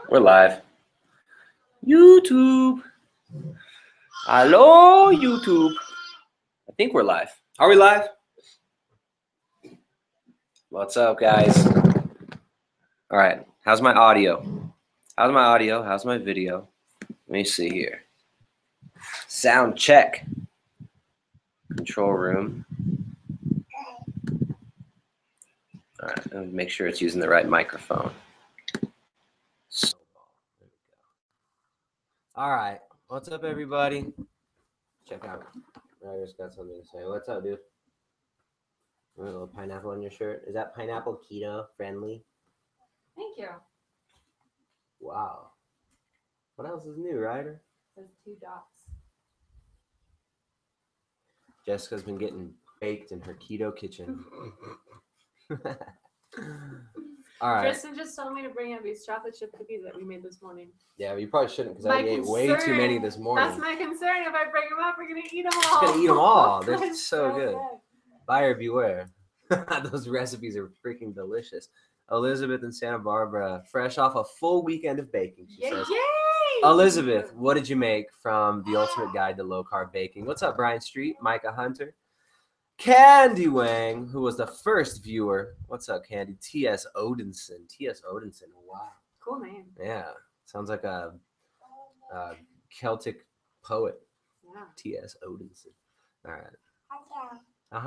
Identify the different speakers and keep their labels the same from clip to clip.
Speaker 1: We're live. YouTube. Hello, YouTube. I think we're live. Are we live? What's up, guys? All right. How's my audio? How's my audio? How's my video? Let me see here. Sound check. Control room. All right. Let me make sure it's using the right microphone. All right. What's up, everybody? Check out. I just got something to say. What's up, dude? A little pineapple on your shirt. Is that pineapple keto friendly?
Speaker 2: Thank you.
Speaker 1: Wow. What else is new, Ryder?
Speaker 2: There's 2 dots.
Speaker 1: Jessica's been getting baked in her keto kitchen. All right.
Speaker 2: Tristan just told me to bring up these chocolate chip cookies that we made this morning.
Speaker 1: Yeah, but you probably shouldn't because I ate way too many this morning.
Speaker 2: That's my concern. If I bring them up, we're going to eat them all.
Speaker 1: Just gonna eat them all. They're
Speaker 2: They're
Speaker 1: so good. Buyer beware. Those recipes are freaking delicious. Elizabeth in Santa Barbara, fresh off a full weekend of baking, she says.
Speaker 2: Yay!
Speaker 1: Elizabeth, what did you make from the Ultimate Guide to Low Carb Baking? What's up, Brian Street? Micah Hunter. Candy Wang, who was the first viewer. What's up, Candy? T.S. Odinson. T.S. Odinson. Wow.
Speaker 2: Cool name.
Speaker 1: Yeah. Sounds like a Celtic poet.
Speaker 2: Yeah.
Speaker 1: T.S. Odinson. All right.
Speaker 2: Yeah.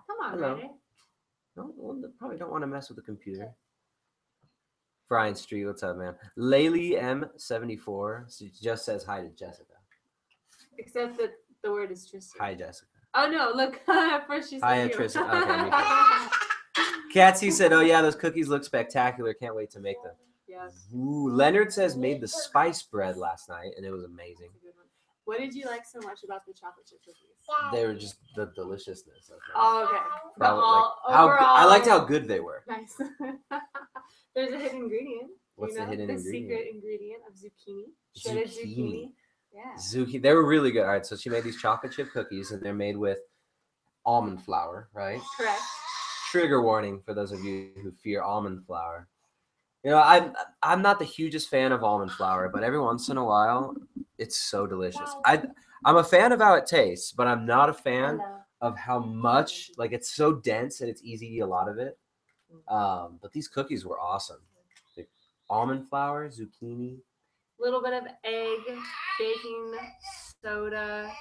Speaker 2: Come on,
Speaker 1: Hello.
Speaker 2: Ryder.
Speaker 1: No, probably don't want to mess with the computer. Brian Street, what's up, man? Laylee M74 just says hi to Jessica.
Speaker 2: Except that the word is Tristan.
Speaker 1: Hi, Jessica.
Speaker 2: Oh, no. Look. First she said
Speaker 1: Hi,
Speaker 2: you.
Speaker 1: Tristan. Okay, me too. Catsy said, oh, yeah, those cookies look spectacular. Can't wait to make them.
Speaker 2: Yes.
Speaker 1: Ooh, Leonard says made the spice bread last night, and it was amazing.
Speaker 2: That's a good one. What did you like so much about the chocolate chip cookies?
Speaker 1: They were just the deliciousness of them.
Speaker 2: Oh, okay. But
Speaker 1: How I liked how good they were.
Speaker 2: Nice. There's a hidden ingredient.
Speaker 1: What's the hidden ingredient?
Speaker 2: The secret ingredient of zucchini. Shredded zucchini. Yeah.
Speaker 1: Zucchini. They were really good. All right, so she made these chocolate chip cookies, and they're made with almond flour, right?
Speaker 2: Correct.
Speaker 1: Trigger warning for those of you who fear almond flour. You know, I'm not the hugest fan of almond flour, but every once in a while, it's so delicious. I'm a fan of how it tastes, but I'm not a fan of how much, like, it's so dense and it's easy to eat a lot of it. But these cookies were awesome. Like, almond flour, zucchini.
Speaker 2: A little bit of egg, baking soda,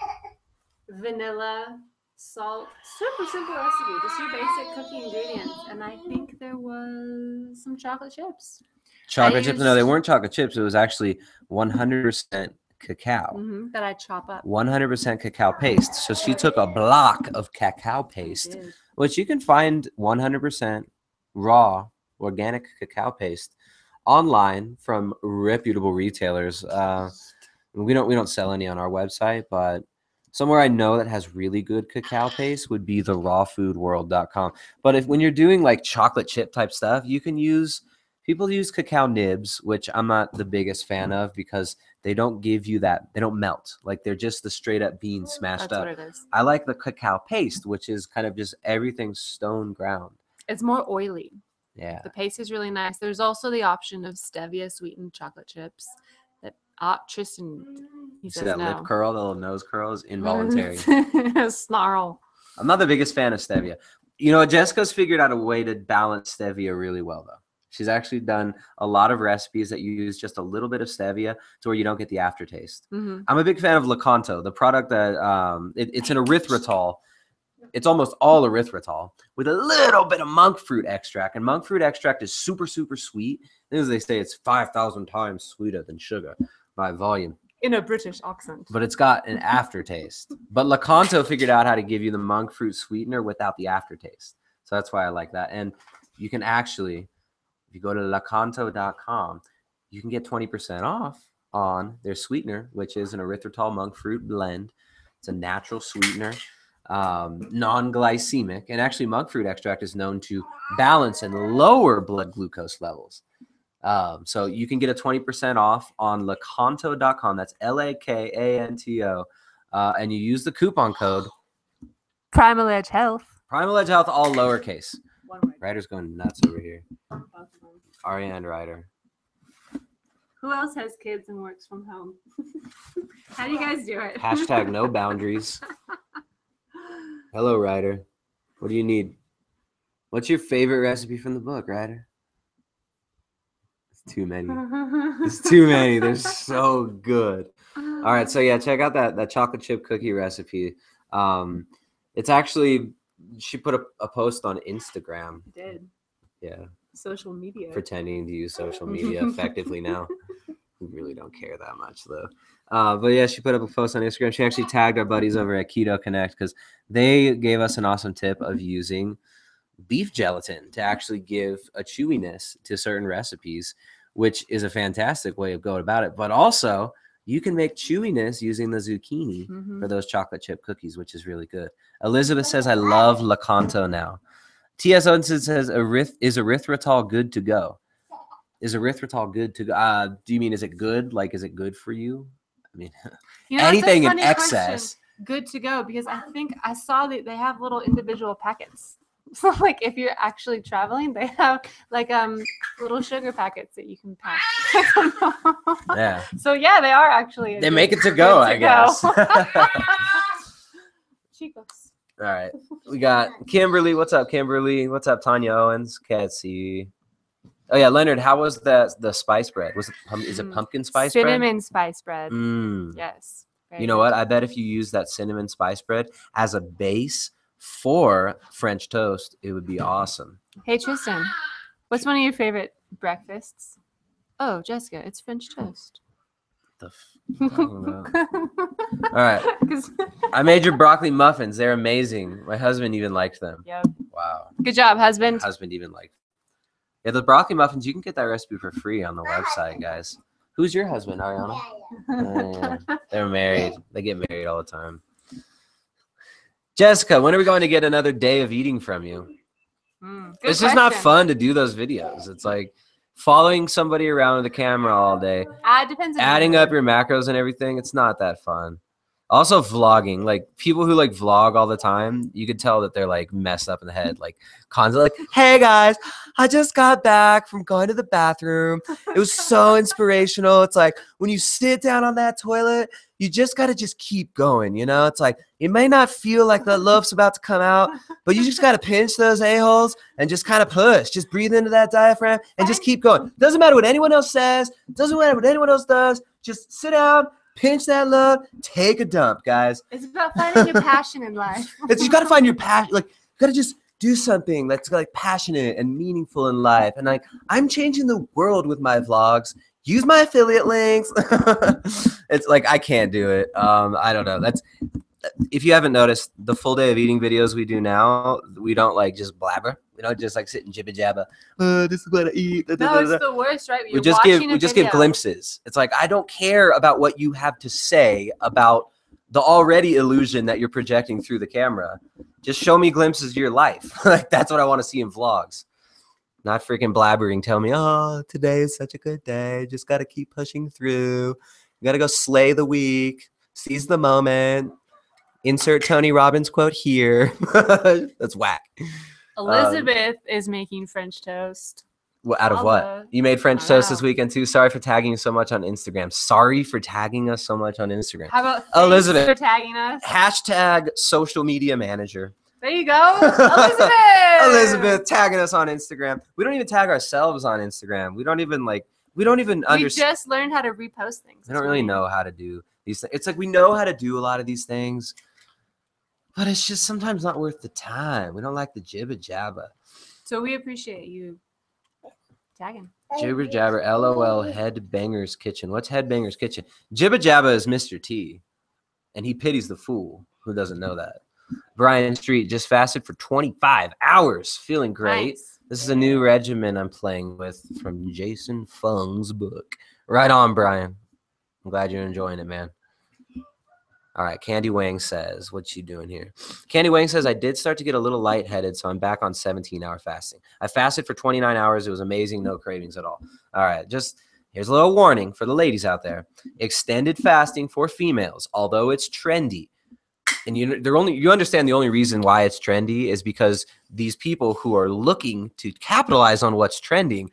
Speaker 2: vanilla, salt. Super simple recipe. Just your basic cooking ingredients. And I think there was some chocolate chips.
Speaker 1: Chocolate chips? No, they weren't chocolate chips. It was actually 100% cacao.
Speaker 2: That I chop up.
Speaker 1: 100% cacao paste. So she took a block of cacao paste, which you can find 100% raw organic cacao paste online from reputable retailers. We don't sell any on our website, but somewhere I know that has really good cacao paste would be the rawfoodworld.com. But when you're doing like chocolate chip type stuff, people use cacao nibs, which I'm not the biggest fan of because they don't give you that. They don't melt. Like they're just the straight up beans smashed up.
Speaker 2: That's what it is.
Speaker 1: I like the cacao paste, which is kind of just everything stone ground.
Speaker 2: It's more oily.
Speaker 1: Yeah.
Speaker 2: The paste is really nice. There's also the option of stevia sweetened chocolate chips. That Tristan, he says
Speaker 1: that
Speaker 2: no.
Speaker 1: lip curl, the little nose curl is involuntary.
Speaker 2: Snarl.
Speaker 1: I'm not the biggest fan of stevia. You know, Jessica's figured out a way to balance stevia really well, though. She's actually done a lot of recipes that use just a little bit of stevia to where you don't get the aftertaste. I'm a big fan of Lakanto, the product that it's an erythritol. It's almost all erythritol with a little bit of monk fruit extract. And monk fruit extract is super, super sweet. As they say, it's 5,000 times sweeter than sugar by volume.
Speaker 2: In a British accent.
Speaker 1: But it's got an aftertaste. But Lakanto figured out how to give you the monk fruit sweetener without the aftertaste. So that's why I like that. And you can actually, if you go to lakanto.com, you can get 20% off on their sweetener, which is an erythritol monk fruit blend. It's a natural sweetener, non-glycemic. And actually, monk fruit extract is known to balance and lower blood glucose levels. So you can get a 20% off on lakanto.com. That's Lakanto. And you use the coupon code
Speaker 2: Primal Edge Health.
Speaker 1: Primal Edge Health, all lowercase.
Speaker 2: One word.
Speaker 1: Ryder's going nuts over here. Aria and Ryder.
Speaker 2: Who else has kids and works from home? How do you guys do it?
Speaker 1: Hashtag no boundaries. Hello, Ryder. What do you need? What's your favorite recipe from the book, Ryder? It's too many. It's too many. They're so good. All right, so yeah, check out that chocolate chip cookie recipe. It's actually, she put a post on Instagram.
Speaker 2: Did.
Speaker 1: Yeah.
Speaker 2: Social media.
Speaker 1: Pretending to use social media effectively now. We really don't care that much though. But yeah, she put up a post on Instagram. She actually tagged our buddies over at Keto Connect because they gave us an awesome tip of using beef gelatin to actually give a chewiness to certain recipes, which is a fantastic way of going about it. But also, you can make chewiness using the zucchini for those chocolate chip cookies, which is really good. Elizabeth says, I love Lakanto now. T.S. Odinson says, is erythritol good to go? Is erythritol good to go? Do you mean, is it good? Like, is it good for you? I mean, anything in excess.
Speaker 2: Question. Good to go, because I think I saw that they have little individual packets. So, like, if you're actually traveling, they have like little sugar packets that you can pack.
Speaker 1: Yeah.
Speaker 2: So yeah, they are actually.
Speaker 1: They make it to go, I guess.
Speaker 2: Chicos.
Speaker 1: All right, we got Kimberly. What's up, Kimberly? What's up, Tanya Owens? Ketsy. Oh yeah, Leonard. How was the spice bread? Was it is it pumpkin spice bread?
Speaker 2: Cinnamon spice bread. Yes.
Speaker 1: You know what? I bet if you use that cinnamon spice bread as a base for French toast, it would be awesome.
Speaker 2: Hey Tristan, what's one of your favorite breakfasts? Oh, Jessica, it's French toast.
Speaker 1: All right. I made your broccoli muffins. They're amazing. My husband even liked them.
Speaker 2: Yep.
Speaker 1: Wow.
Speaker 2: Good job, husband.
Speaker 1: My husband even liked them. Yeah, the broccoli muffins, you can get that recipe for free on the website, guys. Who's your husband, Ariana? Yeah. They're married. They get married all the time. Jessica, when are we going to get another day of eating from you? It's just not fun to do those videos. It's like following somebody around with a camera all day.
Speaker 2: Depends.
Speaker 1: Adding up your macros and everything. It's not that fun. Also vlogging, like people who like vlog all the time, you could tell that they're like messed up in the head, like constantly like, hey guys, I just got back from going to the bathroom. It was so inspirational. It's like when you sit down on that toilet, you just got to just keep going. You know, it's like, it may not feel like the love's about to come out, but you just got to pinch those a-holes and just kind of push, just breathe into that diaphragm and just keep going. Doesn't matter what anyone else says. Doesn't matter what anyone else does. Just sit down. Pinch that love, take a dump, guys.
Speaker 2: It's about finding your passion in life.
Speaker 1: You got to find your passion. Like, you got to just do something that's like passionate and meaningful in life. And like, I'm changing the world with my vlogs. Use my affiliate links. It's like, I can't do it. I don't know. If you haven't noticed, the full day of eating videos we do now, we don't like just blabber. We don't just like sit and jibba jabba. This is what I eat.
Speaker 2: No, it's the worst, right?
Speaker 1: We just give glimpses. It's like, I don't care about what you have to say about the already illusion that you're projecting through the camera. Just show me glimpses of your life. Like, that's what I want to see in vlogs. Not freaking blabbering. Tell me, oh, today is such a good day. Just got to keep pushing through. You got to go slay the week. Seize the moment. Insert Tony Robbins quote here. That's whack.
Speaker 2: Elizabeth is making French toast.
Speaker 1: Well, out of what? You made French toast this weekend too? Sorry for tagging you so much on Instagram. Sorry for tagging us so much on Instagram.
Speaker 2: How about
Speaker 1: Elizabeth
Speaker 2: for tagging us?
Speaker 1: Hashtag social media manager.
Speaker 2: There you go. Elizabeth.
Speaker 1: Elizabeth tagging us on Instagram. We don't even tag ourselves on Instagram. We don't even understand.
Speaker 2: We just learned how to repost things.
Speaker 1: We don't really know how to do these things. It's like we know how to do a lot of these things, but it's just sometimes not worth the time. We don't like the jibba jabba.
Speaker 2: So we appreciate you tagging.
Speaker 1: Jibber jabber, LOL, Headbanger's Kitchen. What's Headbanger's Kitchen? Jibba jabba is Mr. T, and he pities the fool who doesn't know that. Brian Street just fasted for 25 hours, feeling great.
Speaker 2: Nice.
Speaker 1: This is a new regimen I'm playing with from Jason Fung's book. Right on, Brian. I'm glad you're enjoying it, man. All right, Candy Wang says, what you doing here? Candy Wang says, I did start to get a little lightheaded, so I'm back on 17-hour fasting. I fasted for 29 hours. It was amazing. No cravings at all. All right, just here's a little warning for the ladies out there. Extended fasting for females, although it's trendy. And you understand the only reason why it's trendy is because these people who are looking to capitalize on what's trending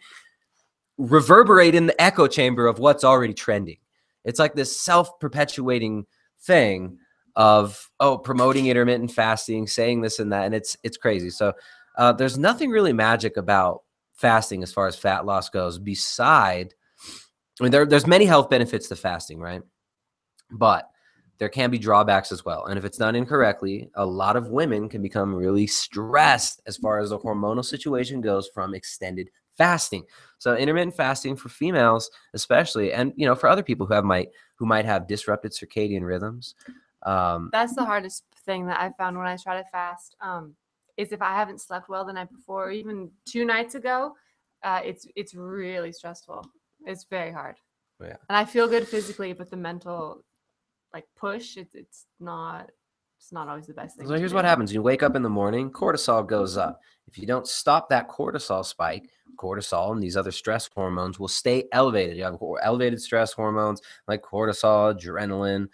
Speaker 1: reverberate in the echo chamber of what's already trending. It's like this self-perpetuating thing of, oh, promoting intermittent fasting, saying this and that, and it's crazy. So there's nothing really magic about fasting as far as fat loss goes, beside, I mean, there's many health benefits to fasting, right? But there can be drawbacks as well. And if it's done incorrectly, a lot of women can become really stressed as far as the hormonal situation goes from extended fasting. So intermittent fasting for females, especially, and you know, for other people who might have disrupted circadian rhythms.
Speaker 2: That's the hardest thing that I found when I try to fast. Is if I haven't slept well the night before, or even 2 nights ago, it's really stressful. It's very hard.
Speaker 1: Yeah.
Speaker 2: And I feel good physically, but the mental like push, it's not always the best thing.
Speaker 1: So here's what happens. You wake up in the morning, cortisol goes up. If you don't stop that cortisol spike, cortisol and these other stress hormones will stay elevated. You have elevated stress hormones like cortisol, adrenaline,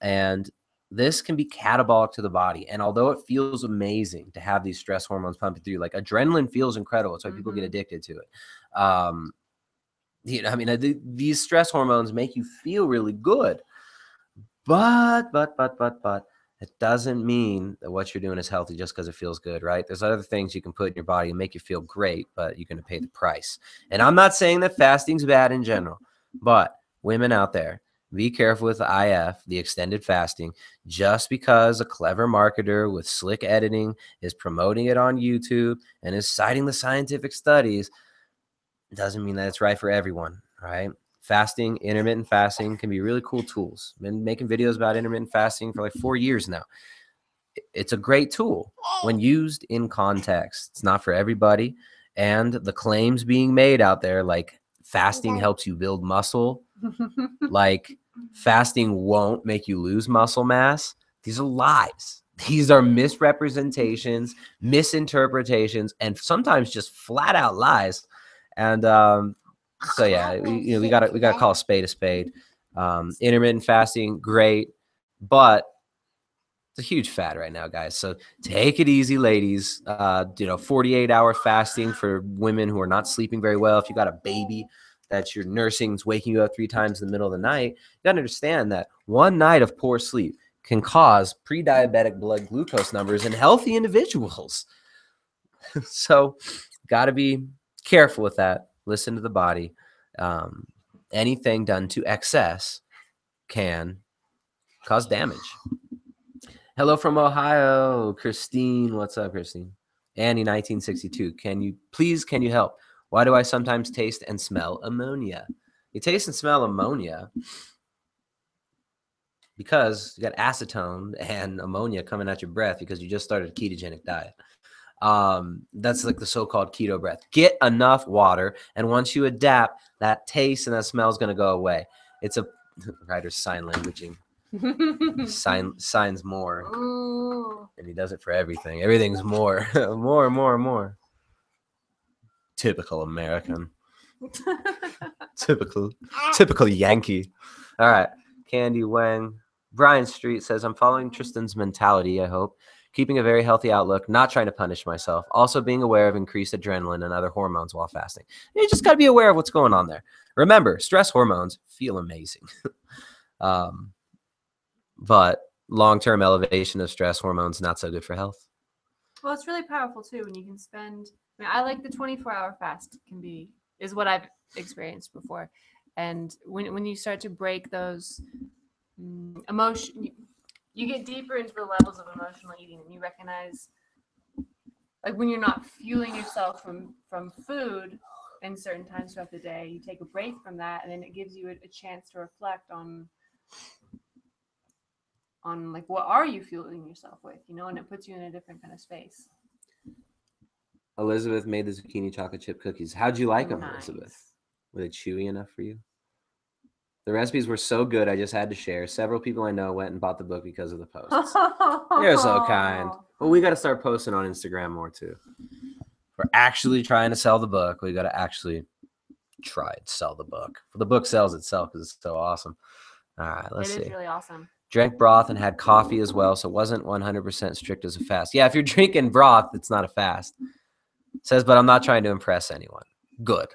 Speaker 1: and this can be catabolic to the body. And although it feels amazing to have these stress hormones pumping through, like adrenaline feels incredible. That's why people get addicted to it. You know, I mean, these stress hormones make you feel really good, but it doesn't mean that what you're doing is healthy just because it feels good, right? There's other things you can put in your body and make you feel great, but you're going to pay the price. And I'm not saying that fasting's bad in general, but women out there, be careful with the IF, the extended fasting. Just because a clever marketer with slick editing is promoting it on YouTube and is citing the scientific studies doesn't mean that it's right for everyone, right? Fasting, intermittent fasting can be really cool tools. I've been making videos about intermittent fasting for like 4 years now. It's a great tool when used in context. It's not for everybody. And the claims being made out there, like fasting helps you build muscle, like fasting won't make you lose muscle mass, these are lies. These are misrepresentations, misinterpretations, and sometimes just flat out lies. And so yeah, we gotta call a spade. Intermittent fasting, great, but it's a huge fad right now, guys. So take it easy, ladies. 48-hour fasting for women who are not sleeping very well. If you got a baby that you're nursing, is waking you up 3 times in the middle of the night, you gotta understand that one night of poor sleep can cause pre-diabetic blood glucose numbers in healthy individuals. So gotta be careful with that. Listen to the body. Anything done to excess can cause damage. Hello from Ohio, Christine. What's up, Christine? Annie, 1962. Can you help? Why do I sometimes taste and smell ammonia? You taste and smell ammonia because you got acetone and ammonia coming out your breath because you just started a ketogenic diet. That's like the so-called keto breath. Get enough water, and once you adapt, that taste and that smell is going to go away. It's a writer's sign languaging. Signs more.
Speaker 2: Ooh.
Speaker 1: And he does it for everything. Everything's more. more. Typical American. Typical Yankee. All right. Candy Wang. Brian Street says, I'm following Tristan's mentality, I hope. Keeping a very healthy outlook, not trying to punish myself. Also being aware of increased adrenaline and other hormones while fasting. You just got to be aware of what's going on there. Remember, stress hormones feel amazing. But long-term elevation of stress hormones, not so good for health.
Speaker 2: Well, it's really powerful too when you can spend, I like the 24-hour fast is what I've experienced before. And when you start to break those emotion, you get deeper into the levels of emotional eating, and you recognize, like when you're not fueling yourself from food in certain times throughout the day, you take a break from that, and then it gives you a chance to reflect on like what are you fueling yourself with, and it puts you in a different kind of space.
Speaker 1: Elizabeth made the zucchini chocolate chip cookies. How'd you like them,
Speaker 2: Nice.
Speaker 1: Elizabeth? Were they chewy enough for you? The recipes were so good, I just had to share. Several people I know went and bought the book because of the posts. You're so kind. But we got to start posting on Instagram more too. We're actually trying to sell the book. We got to actually try and sell the book. The book sells itself because it's so awesome. All right, let's see.
Speaker 2: It is really awesome.
Speaker 1: Drank broth and had coffee as well, so it wasn't 100% strict as a fast. Yeah, if you're drinking broth, it's not a fast. It says, but I'm not trying to impress anyone. Good.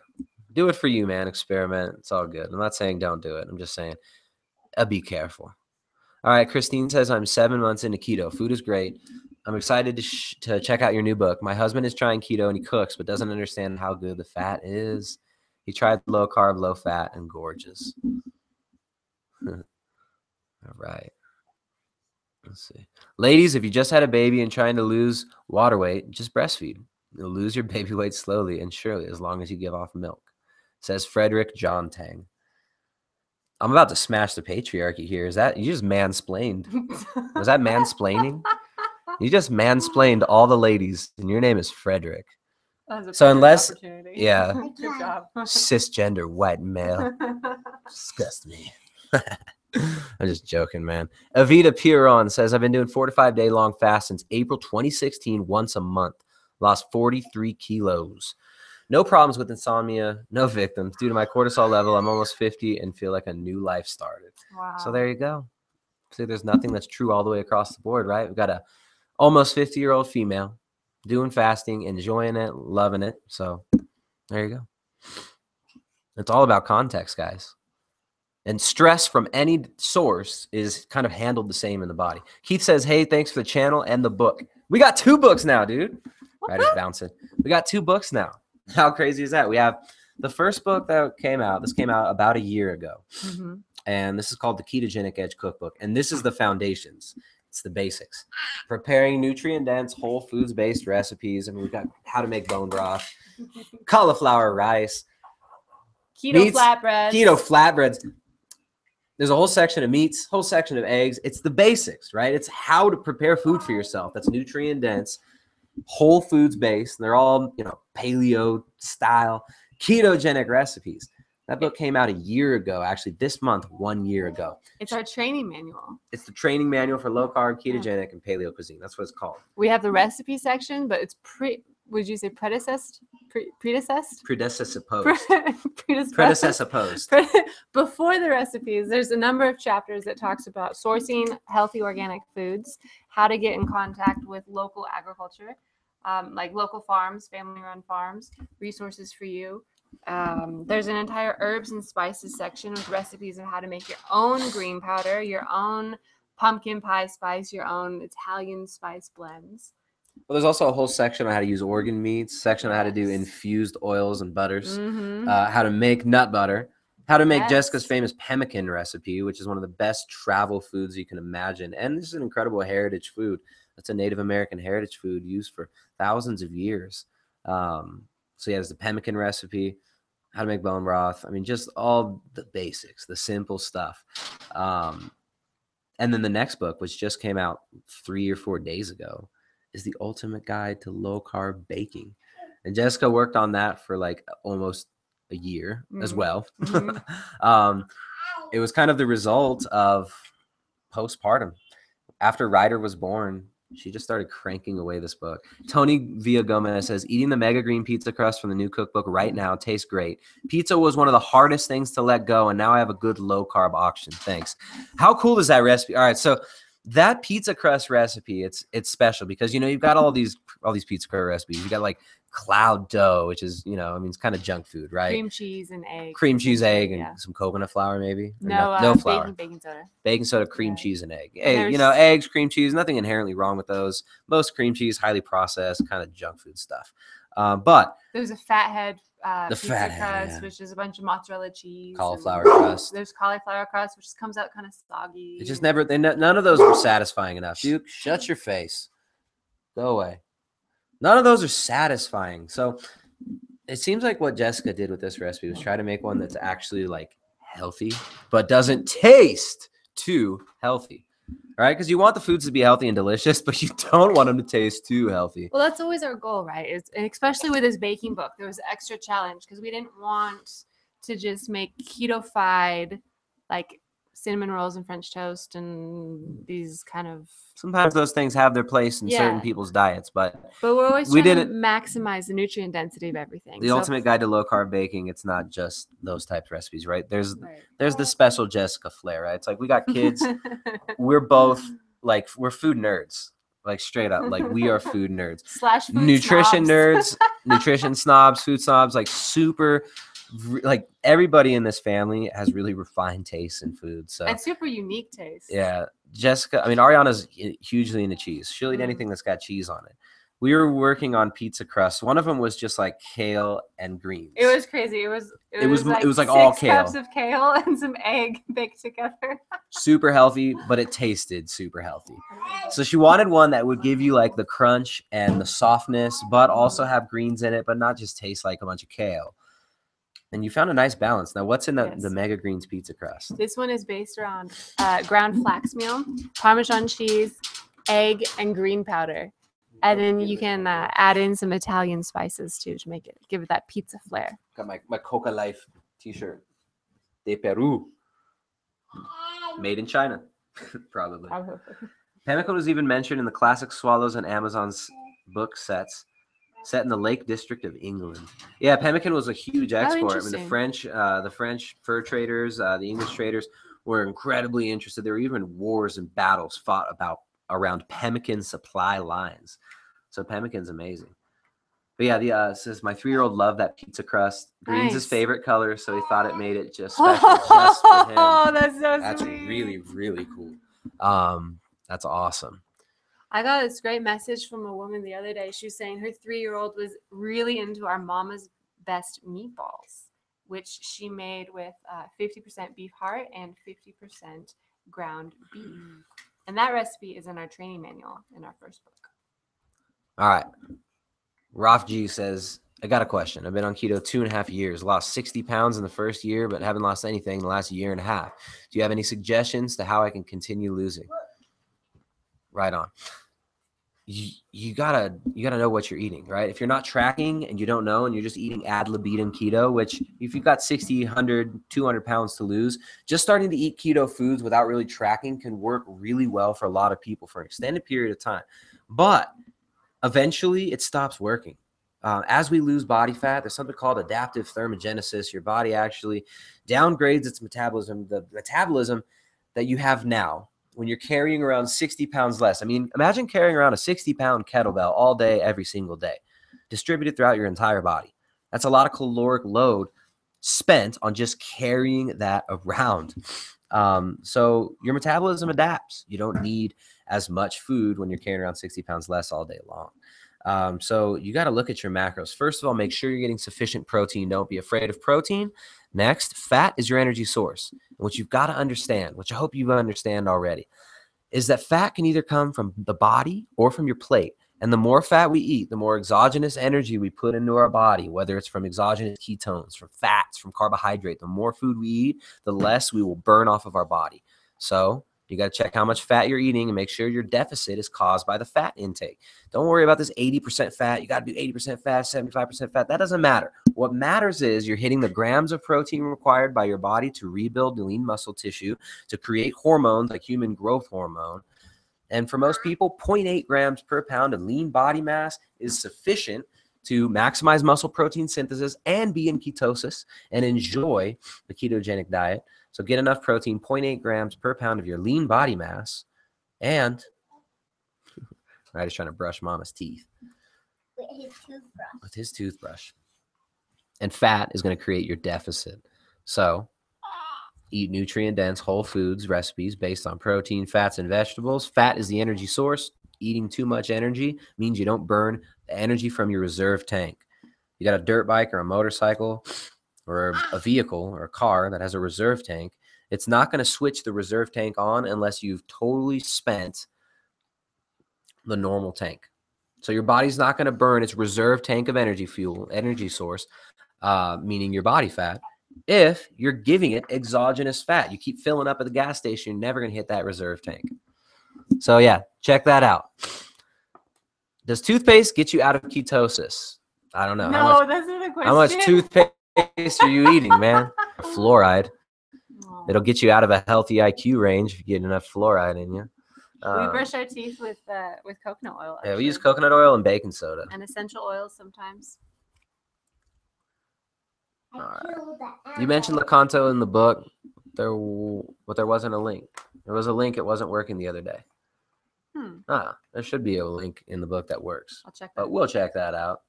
Speaker 1: do it for you, man. Experiment. It's all good. I'm not saying don't do it. I'm just saying be careful. All right. Christine says, I'm 7 months into keto. Food is great. I'm excited to check out your new book. My husband is trying keto and he cooks, but doesn't understand how good the fat is. He tried low carb, low fat, and gorgeous. All right. Let's see. Ladies, if you just had a baby and trying to lose water weight, just breastfeed. You'll lose your baby weight slowly and surely as long as you give off milk. Says Frederick John Tang. I'm about to smash the patriarchy here. Is that, you just mansplained? Was that mansplaining? You just mansplained all the ladies, and your name is Frederick. So unless, yeah,
Speaker 2: good job.
Speaker 1: Cisgender white male, disgust me. I'm just joking, man. Avita Piron says, I've been doing 4 to 5 day long fast since April 2016, once a month. Lost 43 kilos. No problems with insomnia, no victims. Due to my cortisol level, I'm almost 50 and feel like a new life started.
Speaker 2: Wow.
Speaker 1: So there you go. See, there's nothing that's true all the way across the board, right? We've got a almost 50-year-old female doing fasting, enjoying it, loving it. So there you go. It's all about context, guys. And stress from any source is kind of handled the same in the body. Keith says, hey, thanks for the channel and the book. We got 2 books now, dude. Right, it's bouncing. We got 2 books now. How crazy is that? We have the first book that came out. This came out about a year ago.
Speaker 2: Mm-hmm.
Speaker 1: And this is called the Ketogenic Edge Cookbook. And this is the foundations. It's the basics. Preparing nutrient-dense, whole foods-based recipes. I mean, we've got how to make bone broth, cauliflower rice,
Speaker 2: Keto flatbreads.
Speaker 1: Keto flatbreads. There's a whole section of meats, whole section of eggs. It's the basics, right? It's how to prepare food for yourself that's nutrient-dense, whole foods-based. They're all, paleo style, ketogenic recipes. That book came out a year ago, actually this month, 1 year ago.
Speaker 2: It's our training manual.
Speaker 1: It's the training manual for low carb, ketogenic, and paleo cuisine. That's what it's called.
Speaker 2: We have the recipe section, but it's would you say predecessed? Predecessed?
Speaker 1: Predecessed.
Speaker 2: Before the recipes, there's a number of chapters that talks about sourcing healthy organic foods, how to get in contact with local agriculture, like local farms, family-run farms, resources for you. There's an entire herbs and spices section with recipes of how to make your own green powder, your own pumpkin pie spice, your own Italian spice blends.
Speaker 1: Well, there's also a whole section on how to use organ meats, section on how to do infused oils and butters, how to make nut butter, how to make Jessica's famous pemmican recipe, which is one of the best travel foods you can imagine. And this is an incredible heritage food. That's a Native American heritage food used for thousands of years. So yeah, there's the pemmican recipe, how to make bone broth. I mean, just all the basics, the simple stuff. And then the next book, which just came out 3 or 4 days ago, is the ultimate guide to low carb baking. And Jessica worked on that for like almost a year as well. It was kind of the result of postpartum. After Ryder was born, she just started cranking away this book. Tony Villagomez says, eating the mega green pizza crust from the new cookbook right now tastes great. Pizza was one of the hardest things to let go, and now I have a good low carb option. Thanks. How cool is that recipe? All right, so that pizza crust recipe, it's special because, you've got all these pizza crust recipes. You got like cloud dough, which is, it's kind of junk food, right?
Speaker 2: Cream cheese and egg.
Speaker 1: Cream cheese, egg, and some coconut flour maybe?
Speaker 2: No flour. Baking soda.
Speaker 1: Baking soda, cream cheese, and egg. Hey, eggs, cream cheese, nothing inherently wrong with those. Most cream cheese, highly processed, kind of junk food stuff. But
Speaker 2: there's a fathead pizza crust, which is a bunch of mozzarella cheese.
Speaker 1: Cauliflower crust.
Speaker 2: There's cauliflower crust, which comes out kind of soggy.
Speaker 1: It just never, none of those were satisfying enough. Duke, shut your face. Go away. None of those are satisfying. So it seems like what Jessica did with this recipe was try to make one that's actually like healthy, but doesn't taste too healthy. All right, because you want the foods to be healthy and delicious, but you don't want them to taste too healthy.
Speaker 2: Well, that's always our goal, right? And especially with this baking book, there was an extra challenge because we didn't want to just make keto-fied, like cinnamon rolls and French toast and these kind of.
Speaker 1: Sometimes those things have their place in certain people's diets, but
Speaker 2: we're always trying to maximize the nutrient density of everything.
Speaker 1: The ultimate guide to low carb baking, it's not just those types of recipes, right? There's the special Jessica flair, right? It's like we got kids. We're both like, we're food nerds, like straight up, like we are food nerds.
Speaker 2: / food
Speaker 1: nutrition
Speaker 2: snobs.
Speaker 1: nerds, nutrition snobs, food snobs, like super like everybody in this family has really refined tastes in food. So
Speaker 2: And super unique taste.
Speaker 1: yeah, Jessica. I mean, Ariana's hugely into cheese. She'll eat
Speaker 2: Mm.
Speaker 1: anything that's got cheese on it. We were working on pizza crust. One of them was just like kale and greens.
Speaker 2: It was crazy. It was like
Speaker 1: all
Speaker 2: 6
Speaker 1: kale.
Speaker 2: cups of kale and some egg baked together.
Speaker 1: Super healthy, but it tasted super healthy. So she wanted one that would give you like the crunch and the softness, but also have greens in it, but not just taste like a bunch of kale. And you found a nice balance. Now, what's in the Mega Greens pizza crust?
Speaker 2: This one is based around ground flax meal, Parmesan cheese, egg, and green powder. And then you can add in some Italian spices too to give it that pizza flair.
Speaker 1: Got my Coca Life t-shirt. De Peru. Made in China, probably. Pemmican was even mentioned in the classic Swallows and Amazon's book sets set in the Lake District of England. Yeah, pemmican was a huge export. I mean, the French fur traders, the English traders were incredibly interested. There were even wars and battles fought around pemmican supply lines. So pemmican's amazing. But yeah, says my 3-year-old loved that pizza crust. Green's his favorite color, so he thought it made it just special just for him.
Speaker 2: Oh, that's so
Speaker 1: That's
Speaker 2: sweet.
Speaker 1: really, really cool. That's awesome.
Speaker 2: I got this great message from a woman the other day. She was saying her 3-year-old was really into our Mama's Best meatballs, which she made with 50% beef heart and 50% ground beef. And that recipe is in our training manual in our first book.
Speaker 1: All right. Raf G says, I got a question. I've been on keto 2.5 years, lost 60 pounds in the first year, but haven't lost anything in the last 1.5 years. Do you have any suggestions to how I can continue losing? Right on. You gotta know what you're eating, right? If you're not tracking and you don't know and you're just eating ad libitum keto, which if you've got 60, 100, 200 pounds to lose, just starting to eat keto foods without really tracking can work really well for a lot of people for an extended period of time. But eventually it stops working. As we lose body fat, there's something called adaptive thermogenesis. Your body actually downgrades its metabolism, the metabolism that you have now when you're carrying around 60 pounds less. I mean, imagine carrying around a 60-pound kettlebell all day, every single day, distributed throughout your entire body. That's a lot of caloric load spent on just carrying that around. So your metabolism adapts. You don't need as much food when you're carrying around 60 pounds less all day long. So you got to look at your macros. First of all, make sure you're getting sufficient protein. Don't be afraid of protein. Next, fat is your energy source. And what you've got to understand, which I hope you understand already, is that fat can either come from the body or from your plate. And the more fat we eat, the more exogenous energy we put into our body, whether it's from exogenous ketones, from fats, from carbohydrate. The more food we eat, the less we will burn off of our body. So you got to check how much fat you're eating and make sure your deficit is caused by the fat intake. Don't worry about this 80% fat. You got to do 80% fat, 75% fat. That doesn't matter. What matters is you're hitting the grams of protein required by your body to rebuild lean muscle tissue, to create hormones like human growth hormone. And for most people, 0.8 grams per pound of lean body mass is sufficient to maximize muscle protein synthesis and be in ketosis and enjoy the ketogenic diet. So get enough protein, 0.8 grams per pound of your lean body mass. And right, he's trying to brush mama's teeth with his toothbrush. And fat is going to create your deficit. So eat nutrient-dense whole foods recipes based on protein, fats, and vegetables. Fat is the energy source. Eating too much energy means you don't burn the energy from your reserve tank. You got a dirt bike or a motorcycle or a vehicle or a car that has a reserve tank. It's not going to switch the reserve tank on unless you've totally spent the normal tank. So your body's not going to burn its reserve tank of energy source, meaning your body fat, if you're giving it exogenous fat. You keep filling up at the gas station, you're never going to hit that reserve tank. So yeah, check that out. Does toothpaste get you out of ketosis? I don't know.
Speaker 2: No, that's not a question.
Speaker 1: How much toothpaste are you eating, man? Fluoride. It'll get you out of a healthy IQ range if you get enough fluoride in you.
Speaker 2: We brush our teeth with coconut oil. Actually.
Speaker 1: Yeah, we use coconut oil and baking soda.
Speaker 2: And essential oils sometimes.
Speaker 1: All right. You mentioned Lecanto in the book, but there wasn't a link. There was a link. It wasn't working the other day. There should be a link in the book that works.
Speaker 2: I'll check that.
Speaker 1: But we'll check that out.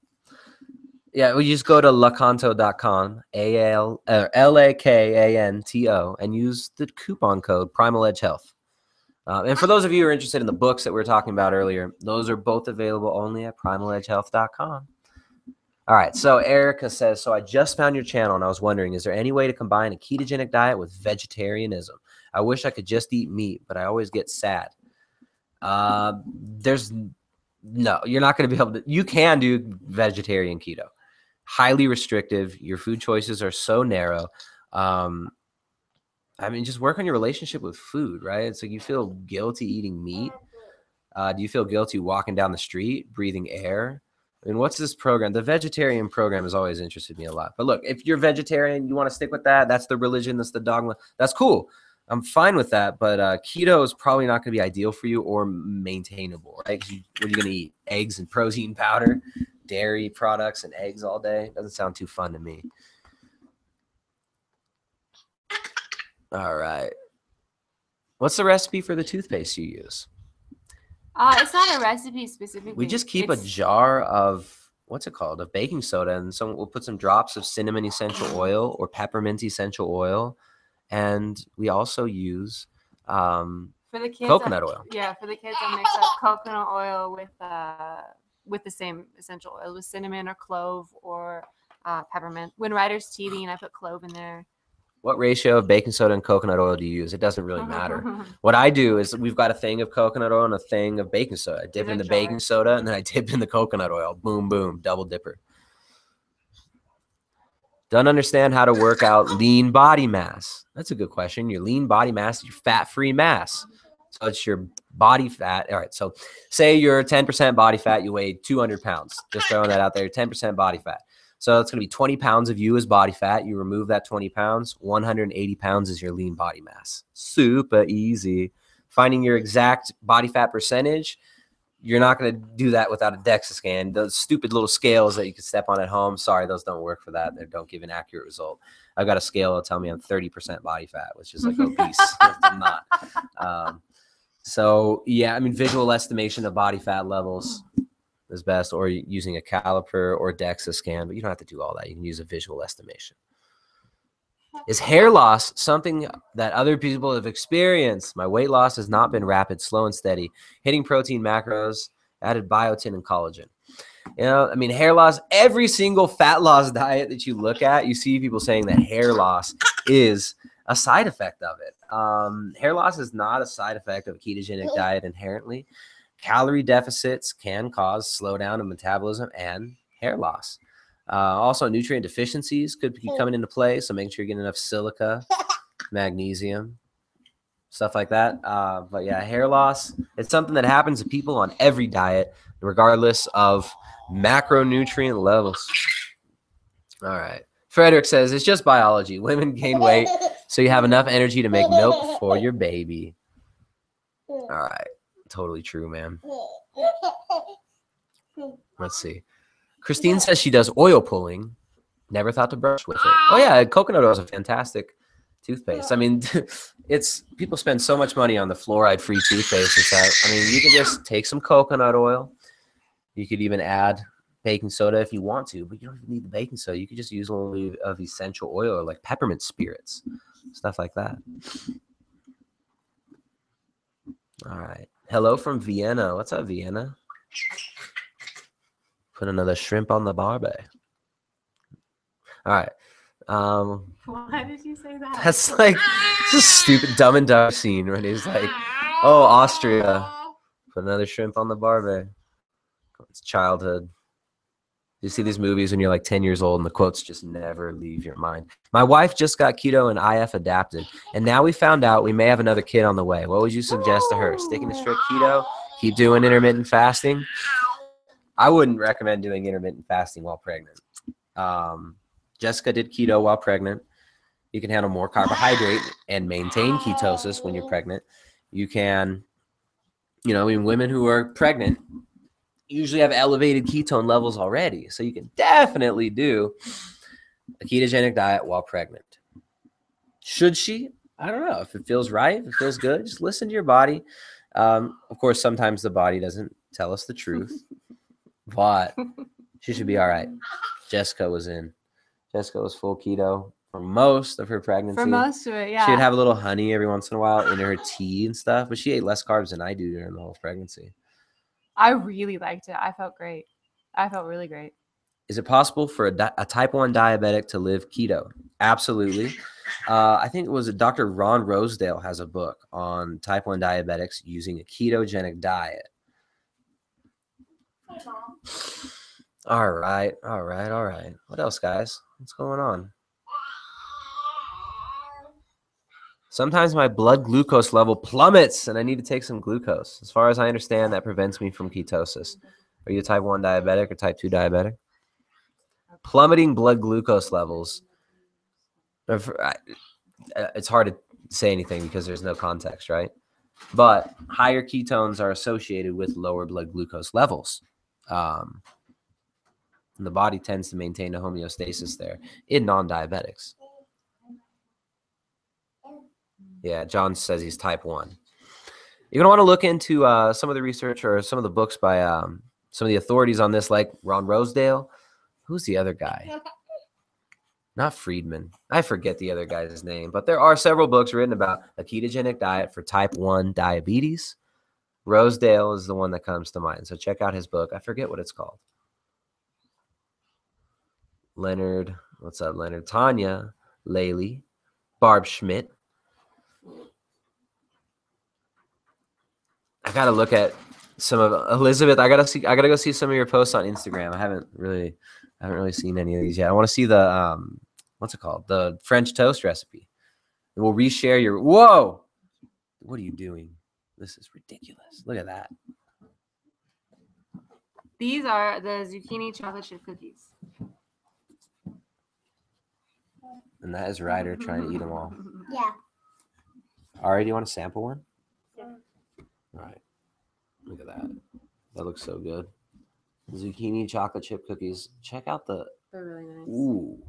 Speaker 1: Yeah, well, you just go to lakanto.com, Lakanto, and use the coupon code Primal Edge Health. And for those of you who are interested in the books that we were talking about earlier, those are both available only at primaledgehealth.com. All right, so Erica says, so I just found your channel and I was wondering, is there any way to combine a ketogenic diet with vegetarianism? I wish I could just eat meat, but I always get sad. There's no, you're not going to be able to. You can do vegetarian keto. Highly restrictive. Your food choices are so narrow. I mean, just work on your relationship with food, right? It's like you feel guilty eating meat. Do you feel guilty walking down the street, breathing air? I mean, what's this program? The vegetarian program has always interested me a lot. But look, if you're vegetarian, you want to stick with that. That's the religion. That's the dogma. That's cool. I'm fine with that. But keto is probably not going to be ideal for you or maintainable, right? What are you going to eat? Eggs and protein powder, dairy products and eggs all day? Doesn't sound too fun to me. All right. What's the recipe for the toothpaste you use?
Speaker 2: It's not a recipe specifically.
Speaker 1: We just keep a jar of, what's it called? Of baking soda, and we'll put some drops of cinnamon essential oil or peppermint essential oil. And we also use
Speaker 2: for the kids,
Speaker 1: coconut oil.
Speaker 2: Yeah, for the kids, I mix up coconut oil with the same essential oil, with cinnamon or clove or peppermint. When Ryder's teething, I put clove in there.
Speaker 1: What ratio of baking soda and coconut oil do you use? It doesn't really matter. What I do is we've got a thing of coconut oil and a thing of baking soda. I dip in the baking soda and then I dip in the coconut oil. Boom, boom, double dipper. Don't understand how to work out lean body mass. That's a good question. Your lean body mass is your fat-free mass. So it's your body fat. All right. So say you're 10% body fat, you weigh 200 pounds. Just throwing that out there, 10% body fat. So it's going to be 20 pounds of you as body fat. You remove that 20 pounds, 180 pounds is your lean body mass. Super easy. Finding your exact body fat percentage, you're not going to do that without a DEXA scan. Those stupid little scales that you can step on at home, sorry, those don't work for that. They don't give an accurate result. I've got a scale that'll tell me I'm 30% body fat, which is like obese. I'm not. So, yeah, I mean, visual estimation of body fat levels is best, or using a caliper or DEXA scan, but you don't have to do all that. You can use a visual estimation. Is hair loss something that other people have experienced? My weight loss has not been rapid, slow and steady. Hitting protein macros, added biotin and collagen. You know, I mean, hair loss, every single fat loss diet that you look at, you see people saying that hair loss is a side effect of it. Hair loss is not a side effect of a ketogenic diet inherently. Calorie deficits can cause slowdown of metabolism and hair loss. Also, nutrient deficiencies could be coming into play, so make sure you're getting enough silica, magnesium, stuff like that. But yeah, hair loss, it's something that happens to people on every diet, regardless of macronutrient levels. All right. Frederick says, it's just biology. Women gain weight, so you have enough energy to make milk for your baby. All right. Totally true, man. Let's see. Christine says she does oil pulling. Never thought to brush with it. Oh, yeah. Coconut oil is a fantastic toothpaste. I mean, people spend so much money on the fluoride-free toothpaste. It's that, I mean, you can just take some coconut oil. You could even add baking soda if you want to, but you don't even need the baking soda. You could just use a little bit of essential oil, like peppermint spirits, stuff like that. All right. Hello from Vienna. What's up, Vienna? Put another shrimp on the barbie. All right.
Speaker 2: Why did you say that?
Speaker 1: That's like it's a stupid Dumb and Dumber scene when he's like, "Oh, Austria, put another shrimp on the barbie." It's childhood. You see these movies when you're like 10 years old and the quotes just never leave your mind. My wife just got keto and IF adapted, and now we found out we may have another kid on the way. What would you suggest to her? Sticking to strict keto? Keep doing intermittent fasting? I wouldn't recommend doing intermittent fasting while pregnant. Jessica did keto while pregnant. You can handle more carbohydrate and maintain ketosis when you're pregnant. You can, you know, I mean, women who are pregnant usually have elevated ketone levels already. So you can definitely do a ketogenic diet while pregnant. Should she? I don't know. If it feels right, if it feels good, just listen to your body. Of course, sometimes the body doesn't tell us the truth. But She should be all right. Jessica was full keto for most of her pregnancy.
Speaker 2: For most of it, yeah.
Speaker 1: She would have a little honey every once in a while in her tea and stuff, but she ate less carbs than I do during the whole pregnancy.
Speaker 2: I really liked it. I felt great. I felt really great.
Speaker 1: Is it possible for a type 1 diabetic to live keto? Absolutely. I think it was Dr. Ron Rosedale has a book on type 1 diabetics using a ketogenic diet. All right. What else, guys? What's going on? Sometimes my blood glucose level plummets and I need to take some glucose. As far as I understand, that prevents me from ketosis. Are you a type 1 diabetic or type 2 diabetic? Plummeting blood glucose levels. It's hard to say anything because there's no context, right? But higher ketones are associated with lower blood glucose levels. And the body tends to maintain a homeostasis there in non-diabetics. Yeah, John says he's type 1. You're going to want to look into some of the research or some of the books by some of the authorities on this, like Ron Rosedale. Who's the other guy? Not Friedman. I forget the other guy's name, but there are several books written about a ketogenic diet for type 1 diabetes. Rosedale is the one that comes to mind. So check out his book. I forget what it's called. Leonard, what's up, Leonard? Tanya, Laley, Barb Schmidt. I gotta look at some of Elizabeth. I gotta go see some of your posts on Instagram. I haven't really seen any of these yet. I want to see the what's it called? The French toast recipe. And we'll reshare your. Whoa! What are you doing? This is ridiculous. Look at that.
Speaker 2: These are the zucchini chocolate chip cookies.
Speaker 1: And that is Ryder trying to eat them all.
Speaker 3: Yeah.
Speaker 1: Ari, do you want to sample one? Yeah. All right. Look at that. That looks so good. Zucchini chocolate chip cookies. Check out the.
Speaker 2: They're really nice.
Speaker 1: Ooh.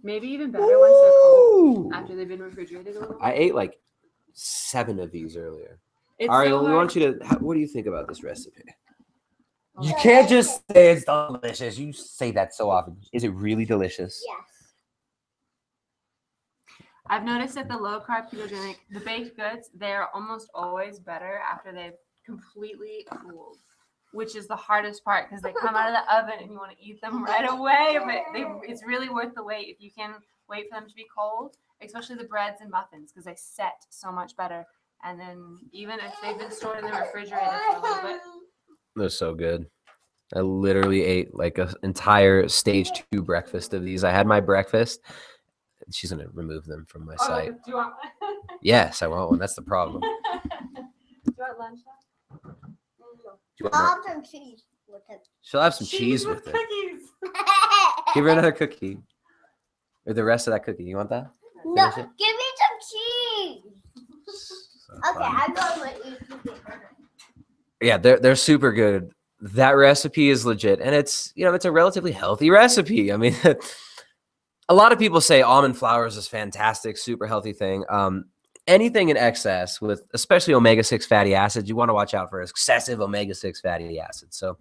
Speaker 2: Maybe even better once they're cold after they've been refrigerated a little bit.
Speaker 1: I ate like 7 of these earlier.
Speaker 2: It's
Speaker 1: Ari,
Speaker 2: so
Speaker 1: we
Speaker 2: hard.
Speaker 1: want you to. What do you think about this recipe? You can't just say it's delicious. You say that so often. Is it really delicious?
Speaker 3: Yes.
Speaker 2: I've noticed that the low carb ketogenic, the baked goods, they're almost always better after they've completely cooled, which is the hardest part because they come out of the oven and you want to eat them right away. But it's really worth the wait if you can wait for them to be cold, especially the breads and muffins because they set so much better. And then even if they've been stored in the refrigerator for a little bit.
Speaker 1: They're so good. I literally ate like an entire stage 2 breakfast of these. I had my breakfast. She's going to remove them from my site.
Speaker 2: Do you want one?
Speaker 1: Yes, I want one. That's the problem.
Speaker 2: Do you want lunch?
Speaker 1: Do you want
Speaker 3: I'll
Speaker 1: more?
Speaker 3: have some cheese with it.
Speaker 1: She'll have some cheese with it.
Speaker 2: Cookies.
Speaker 1: Give her another cookie. Or the rest of that cookie. You want that?
Speaker 3: No,
Speaker 1: Finish it?
Speaker 3: give me some cheese.
Speaker 1: So
Speaker 3: Okay,
Speaker 1: funny.
Speaker 3: I'm going to eat it.
Speaker 1: Yeah, they're super good. That recipe is legit. And it's a relatively healthy recipe. I mean, a lot of people say almond flours is fantastic, super healthy thing. Anything in excess with especially omega-6 fatty acids, you want to watch out for excessive omega-6 fatty acids. So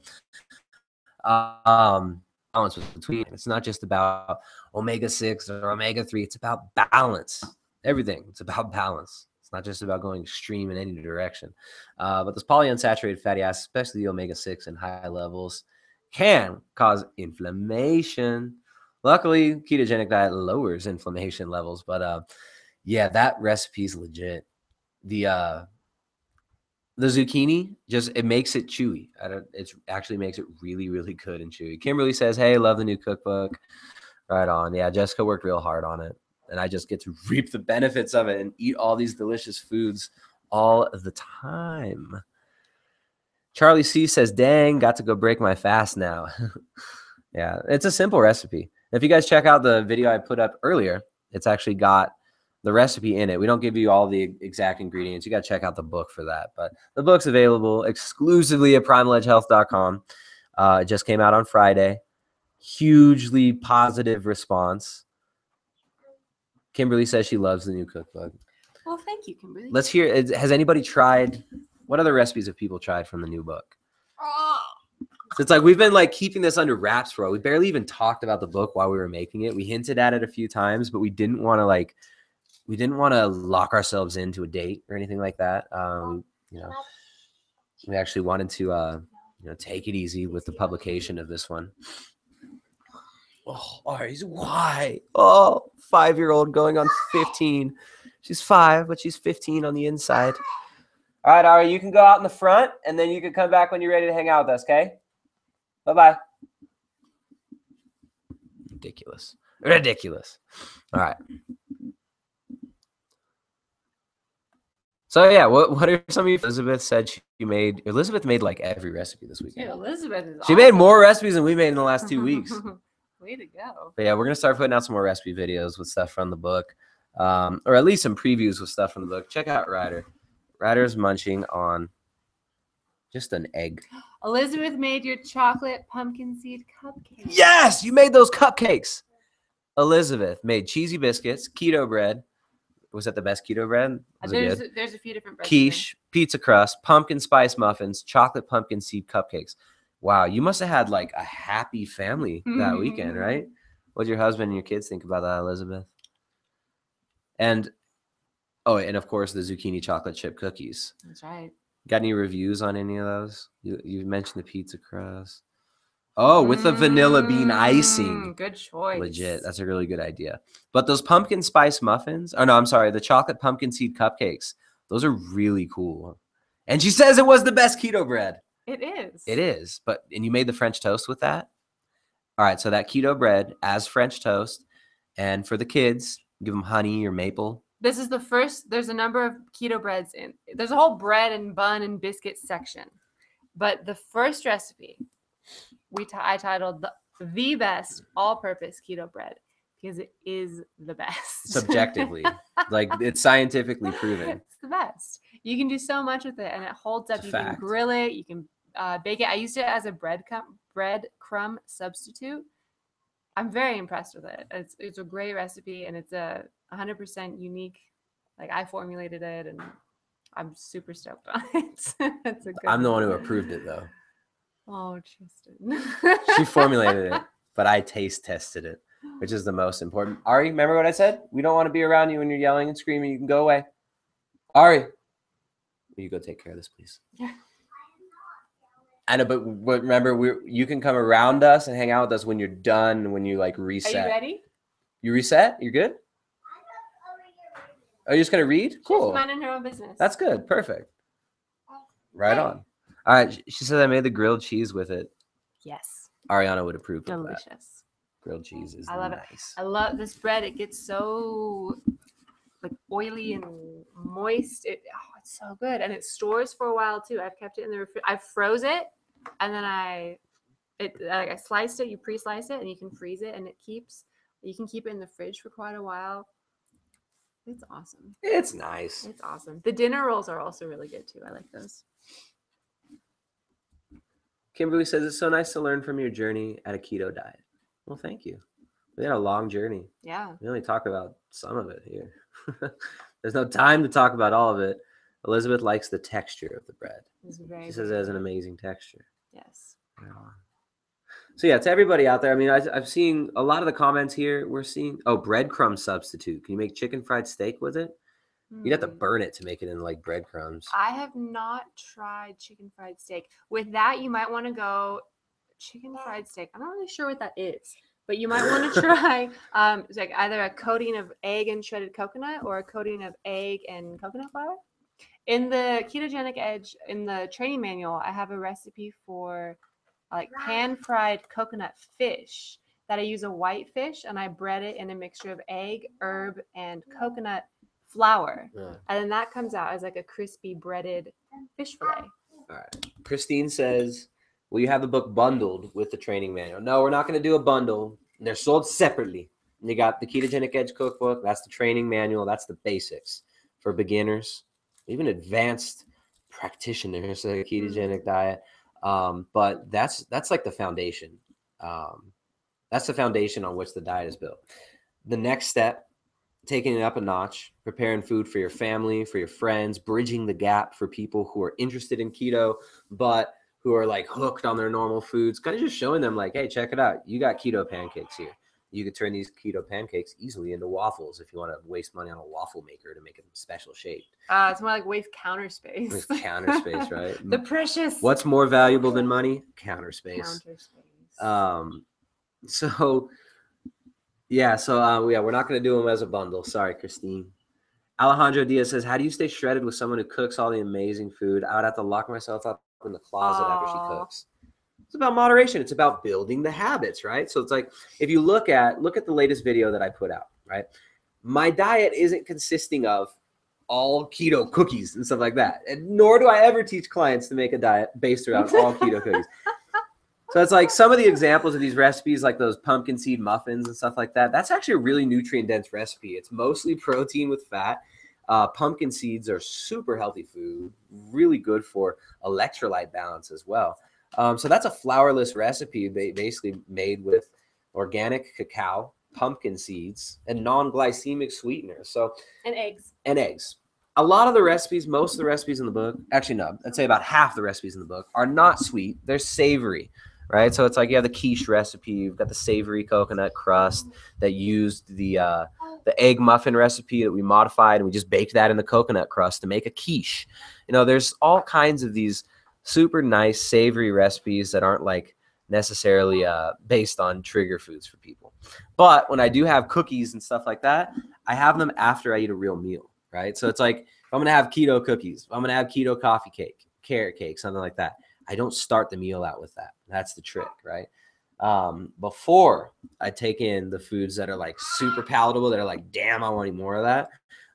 Speaker 1: balance between. It's not just about omega-6 or omega-3. It's about balance. Everything. It's about balance. It's not just about going extreme in any direction. But those polyunsaturated fatty acids, especially the omega-6 in high levels, can cause inflammation. Luckily, ketogenic diet lowers inflammation levels, but yeah, that recipe is legit. The zucchini it makes it chewy. It actually makes it really, really good and chewy. Kimberly says, "Hey, love the new cookbook." Right on. Yeah, Jessica worked real hard on it, and I just get to reap the benefits of it and eat all these delicious foods all the time. Charlie C says, "Dang, got to go break my fast now." Yeah, it's a simple recipe. If you guys check out the video I put up earlier, it's actually got the recipe in it. We don't give you all the exact ingredients. You got to check out the book for that. But the book's available exclusively at primaledgehealth.com. It just came out on Friday. Hugely positive response. Kimberly says she loves the new cookbook.
Speaker 2: Well, thank you, Kimberly.
Speaker 1: Let's hear. Has anybody tried? What other recipes have people tried from the new book? So it's like we've been like keeping this under wraps for a while. We barely even talked about the book while we were making it. We hinted at it a few times, but we didn't want to lock ourselves into a date or anything like that. You know, we actually wanted to take it easy with the publication of this one. Oh, Ari's why? Oh, 5-year-old going on 15. She's 5, but she's 15 on the inside. All right, Ari, you can go out in the front, and then you can come back when you're ready to hang out with us, okay? Bye-bye. Ridiculous. All right. So yeah, what are some of you? Elizabeth said Elizabeth made like every recipe this weekend.
Speaker 2: Yeah, Elizabeth is
Speaker 1: She made more recipes than we made in the last 2 weeks.
Speaker 2: Way to go.
Speaker 1: But yeah, we're gonna start putting out some more recipe videos with stuff from the book, or at least some previews with stuff from the book. Check out Ryder. Ryder's munching on just an egg.
Speaker 2: Elizabeth made your chocolate pumpkin seed cupcake.
Speaker 1: Yes, you made those cupcakes. Elizabeth made cheesy biscuits, keto bread. Was that the best keto bread? Was it good?
Speaker 2: There's a few different breads.
Speaker 1: Quiche, pizza crust, pumpkin spice muffins, chocolate pumpkin seed cupcakes. Wow, you must have had like a happy family that weekend, right? What did your husband and your kids think about that, Elizabeth? And of course the zucchini chocolate chip cookies.
Speaker 2: That's right.
Speaker 1: Got any reviews on any of those? You mentioned the pizza crust. Oh, with the vanilla bean icing.
Speaker 2: Good choice.
Speaker 1: Legit. That's a really good idea. But those pumpkin spice muffins, the chocolate pumpkin seed cupcakes, those are really cool. And she says it was the best keto bread.
Speaker 2: It is.
Speaker 1: It is. And you made the French toast with that? All right. So that keto bread as French toast. And for the kids, give them honey or maple.
Speaker 2: This is the first. There's a number of keto breads in. There's a whole bread and bun and biscuit section. But the first recipe, I titled the best all-purpose keto bread because it is the best.
Speaker 1: Subjectively. Like it's scientifically proven.
Speaker 2: It's the best. You can do so much with it and it holds up. You can grill it. You can bake it. I used it as a breadcrumb substitute. I'm very impressed with it. It's a great recipe and it's a 100% unique. Like I formulated it and I'm super stoked on it.
Speaker 1: I'm the one who approved it though.
Speaker 2: Oh, Tristan.
Speaker 1: She formulated it, but I taste tested it, which is the most important. Ari, remember what I said? We don't want to be around you when you're yelling and screaming. You can go away. Ari, will you go take care of this, please?
Speaker 2: Yeah.
Speaker 1: I know, but remember, you can come around us and hang out with us when you're done, when you like reset.
Speaker 2: Are you ready?
Speaker 1: You reset? You're good? Are you just going to read? Cool.
Speaker 2: She's minding her own business.
Speaker 1: That's good. Perfect. Right on. All right. She said I made the grilled cheese with it.
Speaker 2: Yes.
Speaker 1: Ariana would approve of that.
Speaker 2: Delicious.
Speaker 1: Grilled cheese is
Speaker 2: I love
Speaker 1: nice.
Speaker 2: it. I love this bread. It gets so like oily and moist. It's so good. And it stores for a while too. I've kept it in the refrigerator. I froze it and then I sliced it. You pre-slice it and you can freeze it and you can keep it in the fridge for quite a while. It's awesome.
Speaker 1: It's nice.
Speaker 2: It's awesome. The dinner rolls are also really good too. I like those.
Speaker 1: Kimberly says it's so nice to learn from your journey at a keto diet. Well, thank you. We had a long journey.
Speaker 2: Yeah.
Speaker 1: We only talk about some of it here. There's no time to talk about all of it. Elizabeth likes the texture of the bread. She says it has an amazing texture.
Speaker 2: Yes.
Speaker 1: So yeah, to everybody out there, I mean, I've seen a lot of the comments here. We're seeing, breadcrumb substitute. Can you make chicken fried steak with it? You'd have to burn it to make it into like breadcrumbs.
Speaker 2: I have not tried chicken fried steak. With that, you might want to go chicken fried steak. I'm not really sure what that is, but you might want to try like either a coating of egg and shredded coconut or a coating of egg and coconut flour. In the Ketogenic Edge, in the training manual, I have a recipe for like pan-fried coconut fish that I use a white fish and I bread it in a mixture of egg, herb, and coconut flour. Yeah. And then that comes out as like a crispy breaded fish fillet.
Speaker 1: All right. Christine says, will you have the book bundled with the training manual? No, we're not going to do a bundle. They're sold separately. And you got the Ketogenic Edge cookbook. That's the training manual. That's the basics for beginners, even advanced practitioners of the ketogenic diet. But that's like the foundation. That's the foundation on which the diet is built. The next step, taking it up a notch, preparing food for your family, for your friends, bridging the gap for people who are interested in keto, but who are like hooked on their normal foods, kind of just showing them like, hey, check it out. You got keto pancakes here. You could turn these keto pancakes easily into waffles if you want to waste money on a waffle maker to make them special shaped.
Speaker 2: It's more like waste counter space.
Speaker 1: Waste counter space, right?
Speaker 2: The precious.
Speaker 1: What's more valuable than money? Counter space.
Speaker 2: Counter space.
Speaker 1: So we're not going to do them as a bundle. Sorry, Christine. Alejandro Diaz says, how do you stay shredded with someone who cooks all the amazing food? I would have to lock myself up in the closet after she cooks. It's about moderation. It's about building the habits, right? So it's like, if you look at the latest video that I put out, right? My diet isn't consisting of all keto cookies and stuff like that. And nor do I ever teach clients to make a diet based around all keto cookies. So it's like some of the examples of these recipes, like those pumpkin seed muffins and stuff like that. That's actually a really nutrient dense recipe. It's mostly protein with fat. Pumpkin seeds are super healthy food, really good for electrolyte balance as well. So that's a flourless recipe basically made with organic cacao, pumpkin seeds, and non-glycemic sweeteners. So
Speaker 2: and eggs.
Speaker 1: A lot of the recipes, most of the recipes in the book, actually no, I'd say about half the recipes in the book are not sweet. They're savory, right? So it's like you have the quiche recipe, you've got the savory coconut crust that used the egg muffin recipe that we modified, and we just baked that in the coconut crust to make a quiche. You know, there's all kinds of these super nice savory recipes that aren't like necessarily based on trigger foods for people. But when I do have cookies and stuff like that, I have them after I eat a real meal, right? So it's like, if I'm going to have keto cookies, if I'm going to have keto coffee cake, carrot cake, something like that, I don't start the meal out with that. That's the trick, right? Before I take in the foods that are like super palatable, that are like, damn, I want to eat more of that,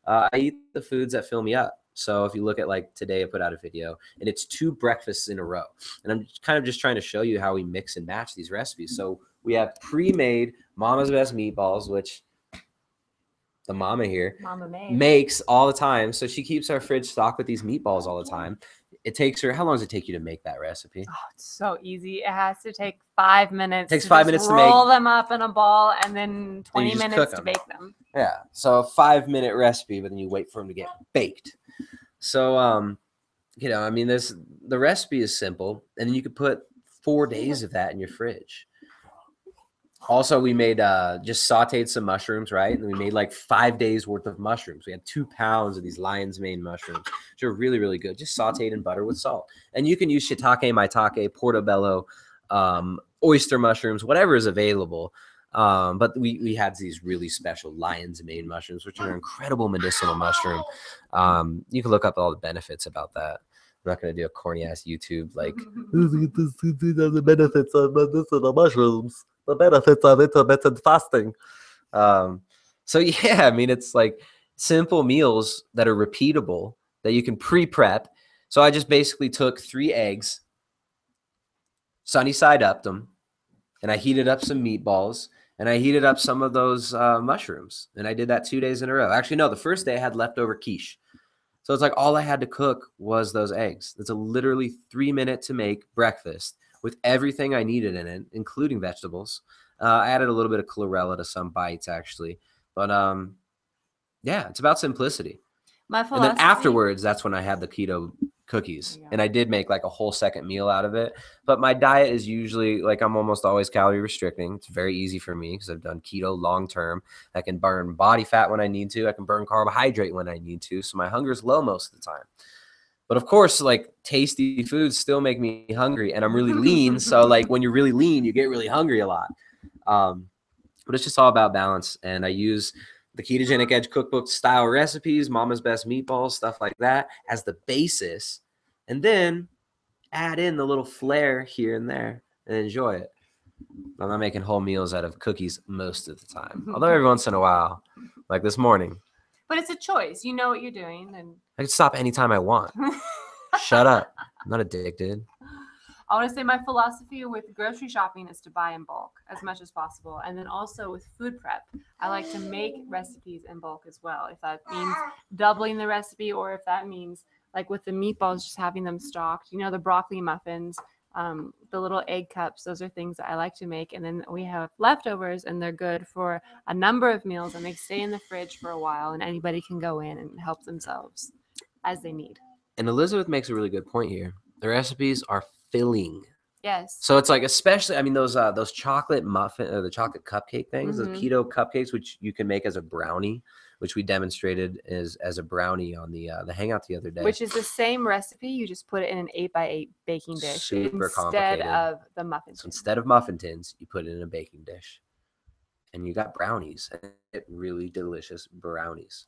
Speaker 1: I eat the foods that fill me up. So if you look at like today, I put out a video and it's 2 breakfasts in a row. And I'm kind of just trying to show you how we mix and match these recipes. So we have pre-made Mama's Best meatballs, which the mama here makes all the time. So she keeps our fridge stocked with these meatballs all the time. It takes her, how long does it take you to make that recipe?
Speaker 2: Oh, it's so easy. It has to take 5 minutes.
Speaker 1: It takes 5 minutes to make.
Speaker 2: Roll them up in a ball and then 20 minutes to bake them.
Speaker 1: Yeah. So a 5-minute recipe, but then you wait for them to get baked. So, you know, I mean, the recipe is simple, and then you could put 4 days of that in your fridge. Also, we made just sauteed some mushrooms, right? And we made like 5 days worth of mushrooms. We had 2 pounds of these lion's mane mushrooms, which are really, really good. Just sauteed in butter with salt. And you can use shiitake, maitake, portobello, oyster mushrooms, whatever is available. But we had these really special lion's mane mushrooms, which are an incredible medicinal mushroom. You can look up all the benefits about that. I'm not going to do a corny ass YouTube like the benefits of medicinal mushrooms, the benefits of intermittent fasting. So yeah, I mean, it's like simple meals that are repeatable that you can pre-prep. So I just basically took 3 eggs, sunny side upped them, and I heated up some meatballs, and I heated up some of those mushrooms. And I did that 2 days in a row. Actually, no, the first day I had leftover quiche. So it's like all I had to cook was those eggs. It's a literally 3-minute to make breakfast with everything I needed in it, including vegetables. I added a little bit of chlorella to some bites, actually. But yeah, it's about simplicity. And then afterwards, that's when I had the keto cookies. And I did make like a whole second meal out of it. But my diet is usually like, I'm almost always calorie restricting. It's very easy for me because I've done keto long term. I can burn body fat when I need to. I can burn carbohydrate when I need to. So my hunger is low most of the time. But of course, like tasty foods still make me hungry, and I'm really lean. So like when you're really lean, you get really hungry a lot. But it's just all about balance. And I use the Ketogenic Edge Cookbook style recipes, Mama's Best meatballs, stuff like that as the basis, and then add in the little flair here and there and enjoy it. I'm not making whole meals out of cookies most of the time, although every once in a while, like this morning.
Speaker 2: But it's a choice. You know what you're doing. And
Speaker 1: I can stop anytime I want. Shut up. I'm not addicted.
Speaker 2: I want to say my philosophy with grocery shopping is to buy in bulk as much as possible. And then also with food prep, I like to make recipes in bulk as well. If that means doubling the recipe, or if that means like with the meatballs, just having them stocked, you know, the broccoli muffins, the little egg cups, those are things that I like to make. And then we have leftovers, and they're good for a number of meals, and they stay in the fridge for a while, and anybody can go in and help themselves as they need.
Speaker 1: And Elizabeth makes a really good point here. The recipes are filling.
Speaker 2: Yes.
Speaker 1: So it's like, especially, I mean, those chocolate muffin or the chocolate cupcake things, those
Speaker 2: Mhm.
Speaker 1: keto cupcakes, which you can make as a brownie, which we demonstrated as a brownie on the hangout the other day.
Speaker 2: Which is the same recipe. You just put it in an 8x8 baking dish
Speaker 1: Super
Speaker 2: instead
Speaker 1: complicated.
Speaker 2: of the muffin
Speaker 1: So
Speaker 2: tin.
Speaker 1: instead of muffin tins, you put it in a baking dish, and you got brownies, and get really delicious brownies.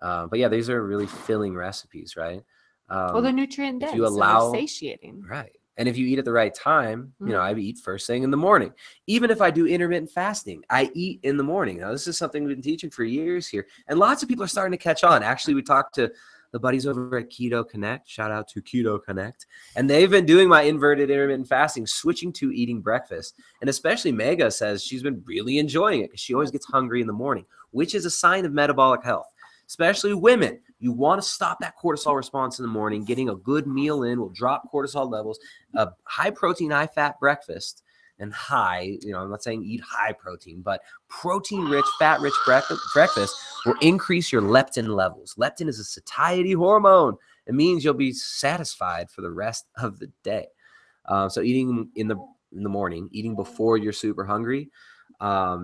Speaker 1: But yeah, these are really filling recipes, right?
Speaker 2: Well, they're nutrient dense,
Speaker 1: if you
Speaker 2: so
Speaker 1: allow,
Speaker 2: they're satiating.
Speaker 1: right, and if you eat at the right time, you know,
Speaker 2: Mhm.
Speaker 1: I eat first thing in the morning. Even if I do intermittent fasting, I eat in the morning. Now, this is something we've been teaching for years here, and lots of people are starting to catch on. Actually, we talked to the buddies over at Keto Connect. Shout out to Keto Connect. And they've been doing my inverted intermittent fasting, switching to eating breakfast. And especially Mega says she's been really enjoying it because she always gets hungry in the morning, which is a sign of metabolic health. Especially women, you want to stop that cortisol response in the morning. Getting a good meal in will drop cortisol levels. A high protein, high fat breakfast, and high, you know, I'm not saying eat high protein, but protein rich, fat rich breakfast will increase your leptin levels. Leptin is a satiety hormone. It means you'll be satisfied for the rest of the day. So eating in the morning, eating before you're super hungry.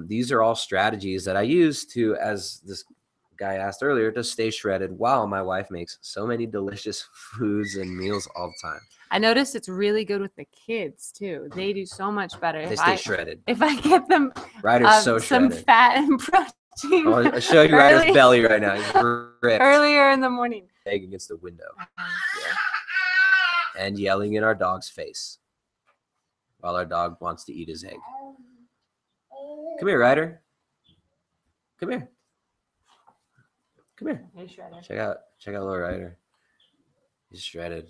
Speaker 1: These are all strategies that I use to, as this guy asked earlier, to stay shredded while my wife makes so many delicious foods and meals all the time.
Speaker 2: I noticed it's really good with the kids too. They do so much better.
Speaker 1: They stay shredded.
Speaker 2: If I get them
Speaker 1: Ryder's so
Speaker 2: some
Speaker 1: shredded.
Speaker 2: fat and protein.
Speaker 1: I'll show you Ryder's belly right now. He's ripped.
Speaker 2: Earlier in the morning.
Speaker 1: Egg against the window. And yelling in our dog's face while our dog wants to eat his egg. Come here, Ryder. Come here. Come here.
Speaker 2: Hey, Shredder.
Speaker 1: Check out little Ryder. He's shredded.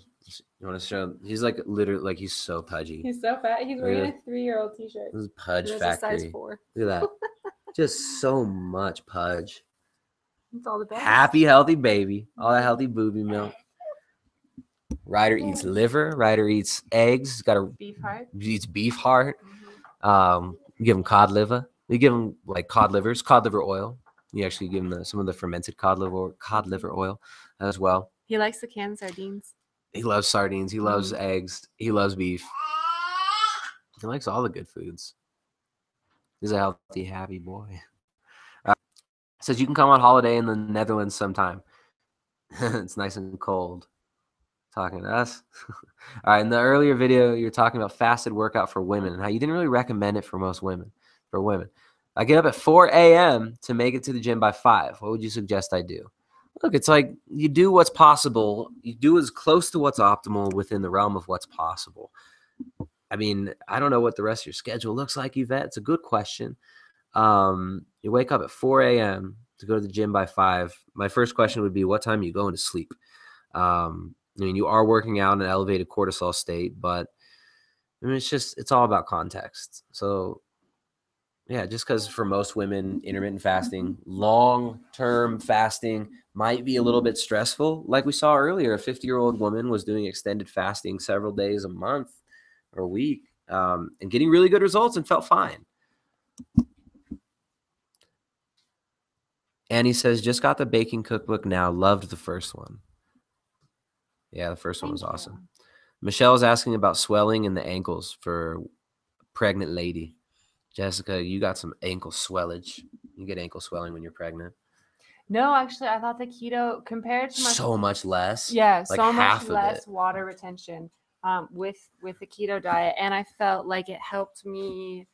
Speaker 1: You want to show him? He's like literally, like, he's so pudgy.
Speaker 2: He's so fat. He's wearing
Speaker 1: Really?
Speaker 2: a 3-year-old t-shirt.
Speaker 1: This is Pudge
Speaker 2: There's
Speaker 1: Factory.
Speaker 2: a size 4.
Speaker 1: Look at that. Just so much pudge.
Speaker 2: It's all the best.
Speaker 1: Happy, healthy baby. All that healthy booby milk. Ryder eats liver. Ryder eats eggs. He's got a
Speaker 2: Beef heart.
Speaker 1: He eats beef heart. You give him cod liver. You give him like cod livers, cod liver oil. You actually give him some of the fermented cod liver oil as well.
Speaker 2: He likes the canned sardines.
Speaker 1: He loves sardines. He loves eggs. He loves beef. He likes all the good foods. He's a healthy, happy boy. Says you can come on holiday in the Netherlands sometime. It's nice and cold. Talking to us. All right. In the earlier video, you're talking about fasted workout for women and how you didn't really recommend it for most women. For women, I get up at 4 a.m. to make it to the gym by 5. What would you suggest I do? Look, it's like you do what's possible. You do as close to what's optimal within the realm of what's possible. I mean, I don't know what the rest of your schedule looks like, Yvette. It's a good question. You wake up at 4 a.m. to go to the gym by 5. My first question would be, what time are you going to sleep? I mean, you are working out in an elevated cortisol state, but I mean, it's all about context. So yeah, just because for most women, intermittent fasting, long-term fasting might be a little bit stressful. Like we saw earlier, a 50-year-old woman was doing extended fasting several days a month or a week and getting really good results and felt fine. Annie says, just got the baking cookbook now. Loved the first one. Yeah, the first one was awesome. Michelle is asking about swelling in the ankles for a pregnant lady. Jessica, you got some ankle swellage. You get ankle swelling when you're pregnant.
Speaker 2: No, actually, I thought the keto compared to
Speaker 1: so much less.
Speaker 2: Yeah,
Speaker 1: like
Speaker 2: so
Speaker 1: half
Speaker 2: much
Speaker 1: of
Speaker 2: less
Speaker 1: it.
Speaker 2: water retention with the keto diet, and I felt like it helped me.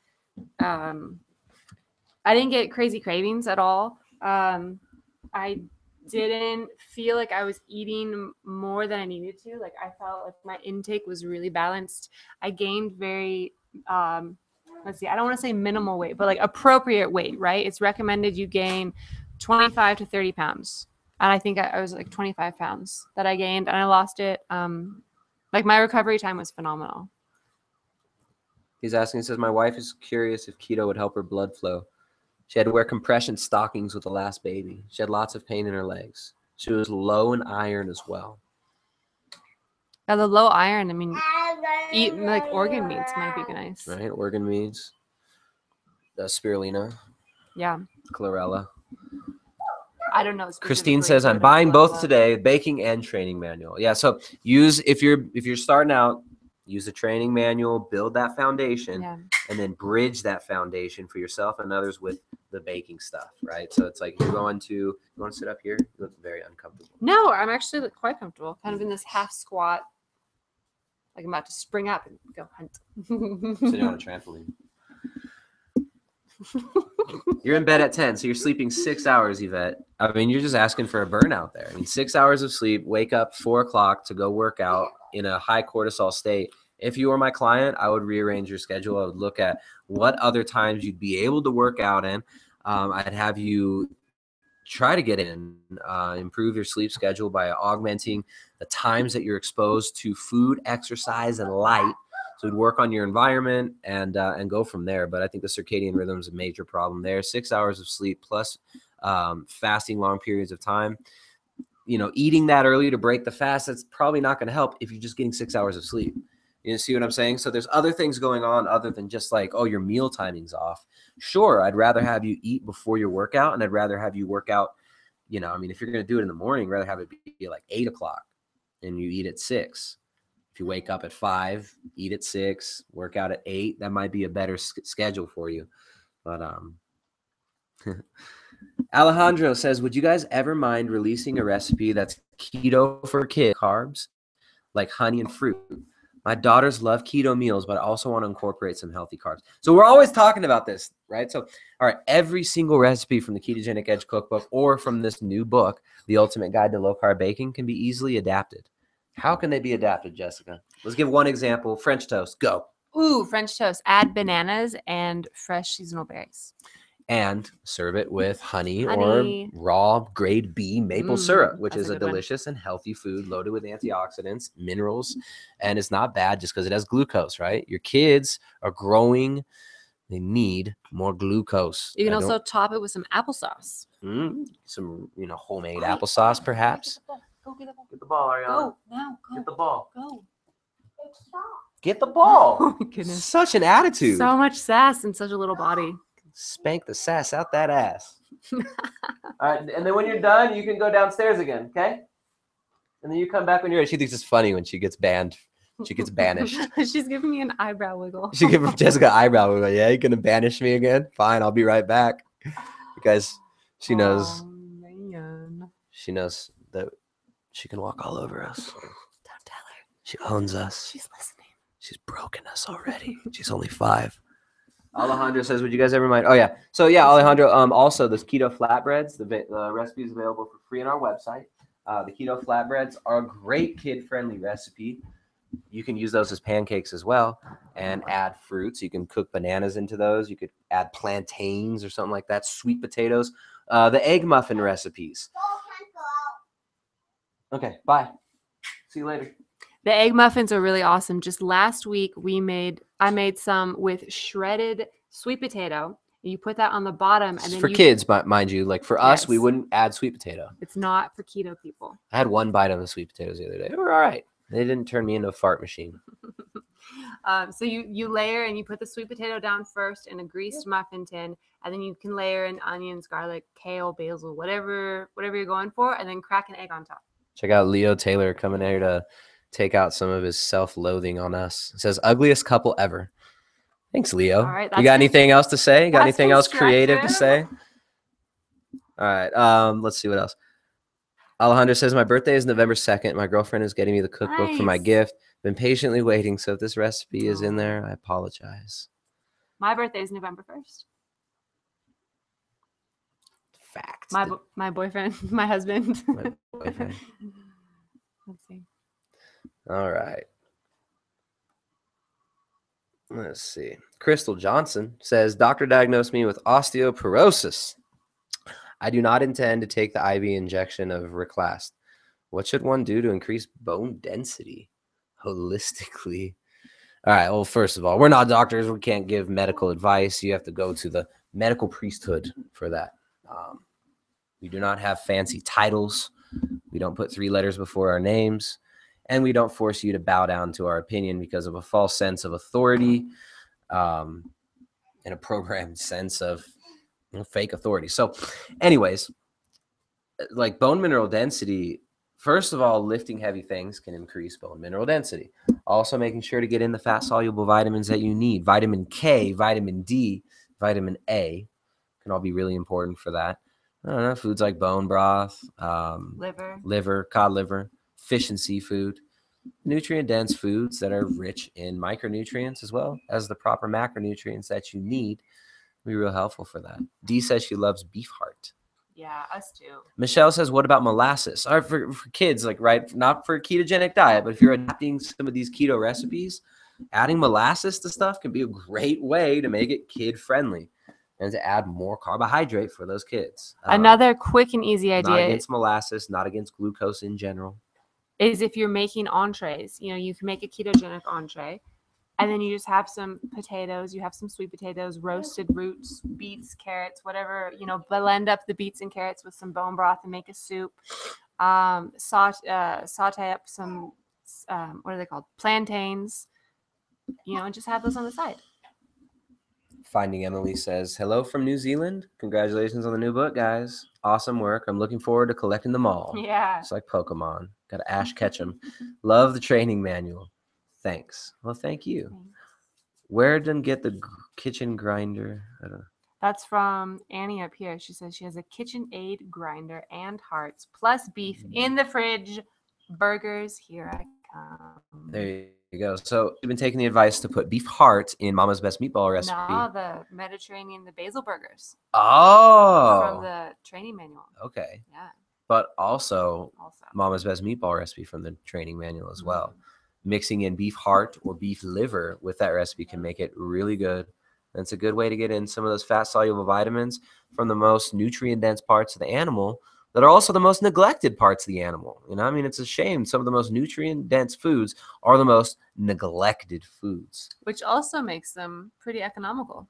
Speaker 2: I didn't get crazy cravings at all. I didn't feel like I was eating more than I needed to. Like I felt like my intake was really balanced. I gained very let's see, I don't want to say minimal weight, but like appropriate weight, right? It's recommended you gain 25 to 30 pounds. And I think I was like 25 pounds that I gained, and I lost it. Like my recovery time was phenomenal.
Speaker 1: He's asking, he says, my wife is curious if keto would help her blood flow. She had to wear compression stockings with the last baby. She had lots of pain in her legs. She was low in iron as well.
Speaker 2: Now the low iron, I mean, eat like organ meats might be nice.
Speaker 1: Right, organ meats. Spirulina.
Speaker 2: Yeah.
Speaker 1: Chlorella.
Speaker 2: I don't know.
Speaker 1: Christine says, I'm buying both today, baking and training manual. Yeah, so use if you're starting out, use a training manual, build that foundation,
Speaker 2: Yeah.
Speaker 1: and then bridge that foundation for yourself and others with the baking stuff, right? So it's like you want to sit up here? You look very uncomfortable.
Speaker 2: No, I'm actually quite comfortable, kind of in this half squat, like I'm about to spring up and go hunt.
Speaker 1: Sitting on a trampoline. You're in bed at 10, so you're sleeping 6 hours, Yvette. I mean, you're just asking for a burnout there. I mean, 6 hours of sleep, wake up 4 o'clock to go work out in a high cortisol state. If you were my client, I would rearrange your schedule. I would look at what other times you'd be able to work out in. I'd have you try to get in, improve your sleep schedule by augmenting the times that you're exposed to food, exercise, and light. So we'd work on your environment and go from there. But I think the circadian rhythm is a major problem there. 6 hours of sleep plus fasting long periods of time. You know, eating that early to break the fast, that's probably not going to help if you're just getting 6 hours of sleep. You see what I'm saying? So there's other things going on other than just like, oh, your meal timing's off. Sure, I'd rather have you eat before your workout, and I'd rather have you work out, you know, I mean, if you're going to do it in the morning, rather have it be like 8 o'clock and you eat at 6. If you wake up at 5, eat at 6, work out at 8, that might be a better schedule for you. But Alejandro says, would you guys ever mind releasing a recipe that's keto for kids, carbs, like honey and fruit? My daughters love keto meals, but I also want to incorporate some healthy carbs. So we're always talking about this, right? So, all right, every single recipe from the Ketogenic Edge Cookbook or from this new book, The Ultimate Guide to Low Carb Baking, can be easily adapted. How can they be adapted, Jessica? Let's give one example. French toast, go.
Speaker 2: Ooh, French toast. Add bananas and fresh seasonal berries.
Speaker 1: And serve it with honey
Speaker 2: Honey.
Speaker 1: or raw grade B maple syrup, which
Speaker 2: that's
Speaker 1: is
Speaker 2: a
Speaker 1: a
Speaker 2: good one.
Speaker 1: delicious and healthy food loaded with antioxidants, minerals, and it's not bad just because it has glucose, right? Your kids are growing. They need more glucose.
Speaker 2: You can also top it with some applesauce.
Speaker 1: Some, you know, homemade applesauce, perhaps.
Speaker 2: Go get the ball.
Speaker 1: Get the ball, Ariana.
Speaker 2: Go now. Go.
Speaker 1: Get the ball.
Speaker 2: Go.
Speaker 1: Get the ball.
Speaker 2: Oh my goodness.
Speaker 1: Such an attitude.
Speaker 2: So much sass in such a little body.
Speaker 1: Spank the sass out that ass. All right, and then when you're done, you can go downstairs again, okay? And then you come back when you're ready. She thinks it's funny when she gets banned. She gets banished.
Speaker 2: She's giving me an eyebrow wiggle.
Speaker 1: She give Jessica eyebrow wiggle. Yeah, you gonna banish me again? Fine, I'll be right back. Because she knows.
Speaker 2: Oh, man.
Speaker 1: She knows that she can walk all over us.
Speaker 2: Don't tell her.
Speaker 1: She owns us.
Speaker 2: She's listening.
Speaker 1: She's broken us already. She's only 5. Alejandro says, would you guys ever mind? Oh, yeah. So, yeah, Alejandro, also, those keto flatbreads, the recipe is available for free on our website. The keto flatbreads are a great kid-friendly recipe. You can use those as pancakes as well and add fruits. You can cook bananas into those. You could add plantains or something like that, sweet potatoes. The egg muffin recipes. Okay, bye. See you later.
Speaker 2: The egg muffins are really awesome. Just last week, I made some with shredded sweet potato. You put that on the bottom, and then
Speaker 1: for kids, mind you. Like for us, we
Speaker 2: Yes.
Speaker 1: wouldn't add sweet potato.
Speaker 2: It's not for keto people.
Speaker 1: I had one bite of the sweet potatoes the other day. They were all right. They didn't turn me into a fart machine.
Speaker 2: So you layer and you put the sweet potato down first in a greased muffin tin, and then you can layer in onions, garlic, kale, basil, whatever you're going for, and then crack an egg on top.
Speaker 1: Check out Leo Taylor coming here to take out some of his self-loathing on us. It says ugliest couple ever. Thanks, Leo.
Speaker 2: All right,
Speaker 1: you got anything else to say? Got
Speaker 2: that's
Speaker 1: anything else creative to say?
Speaker 2: constructive.
Speaker 1: All right. Let's see what else. Alejandro says, my birthday is November 2nd. My girlfriend is getting me the cookbook for my
Speaker 2: Nice.
Speaker 1: gift. Been patiently waiting. So if this recipe is in
Speaker 2: Aw.
Speaker 1: there, I apologize.
Speaker 2: My birthday is November 1st.
Speaker 1: Fact.
Speaker 2: My boyfriend, my husband.
Speaker 1: My boyfriend.
Speaker 2: Let's see.
Speaker 1: All right. Let's see. Crystal Johnson says, doctor diagnosed me with osteoporosis. I do not intend to take the IV injection of Reclast. What should one do to increase bone density holistically? All right. Well, first of all, we're not doctors. We can't give medical advice. You have to go to the medical priesthood for that. We do not have fancy titles. We don't put 3 letters before our names. And we don't force you to bow down to our opinion because of a false sense of authority and a programmed sense of fake authority. So anyways, like bone mineral density First of all, lifting heavy things can increase bone mineral density. Also making sure to get in the fat-soluble vitamins that you need. Vitamin K, vitamin D, vitamin A can all be really important for that. I don't know, foods like bone broth, cod liver, fish and seafood, nutrient-dense foods that are rich in micronutrients as well as the proper macronutrients that you need will be real helpful for that. Dee says she loves beef heart.
Speaker 2: Yeah, us too.
Speaker 1: Michelle says, what about molasses? Or for kids, like, right, not for a ketogenic diet, but if you're adapting some of these keto recipes, adding molasses to stuff can be a great way to make it kid-friendly and to add more carbohydrate for those kids.
Speaker 2: Another quick and easy
Speaker 1: Not
Speaker 2: idea
Speaker 1: against molasses, not against glucose in general.
Speaker 2: is if you're making entrees, you can make a ketogenic entree. And then you just have some potatoes, you have some sweet potatoes, roasted roots, beets, carrots, whatever, blend up the beets and carrots with some bone broth and make a soup. Saute up some, what are they called? Plantains, and just have those on the side.
Speaker 1: Finding Emily says, hello from New Zealand. Congratulations on the new book, guys. Awesome work. I'm looking forward to collecting them all.
Speaker 2: Yeah.
Speaker 1: It's like Pokemon. Got to Ash Ketchum. Love the training manual. Thanks. Well, thank you.
Speaker 2: Thanks.
Speaker 1: Where did get the kitchen grinder? I don't know.
Speaker 2: That's from Annie up here. She says she has a KitchenAid grinder and hearts plus beef in the fridge. Burgers, here I come.
Speaker 1: There you go. So you've been taking the advice to put beef heart in Mama's Best Meatball recipe.
Speaker 2: No, the Mediterranean, the basil burgers.
Speaker 1: Oh.
Speaker 2: From the training manual.
Speaker 1: Okay.
Speaker 2: Yeah.
Speaker 1: But also Mama's Best Meatball recipe from the training manual as well. Mixing in beef heart or beef liver with that recipe can make it really good. And it's a good way to get in some of those fat-soluble vitamins from the most nutrient-dense parts of the animal that are also the most neglected parts of the animal. I mean, it's a shame. Some of the most nutrient-dense foods are the most neglected foods.
Speaker 2: Which also makes them pretty economical.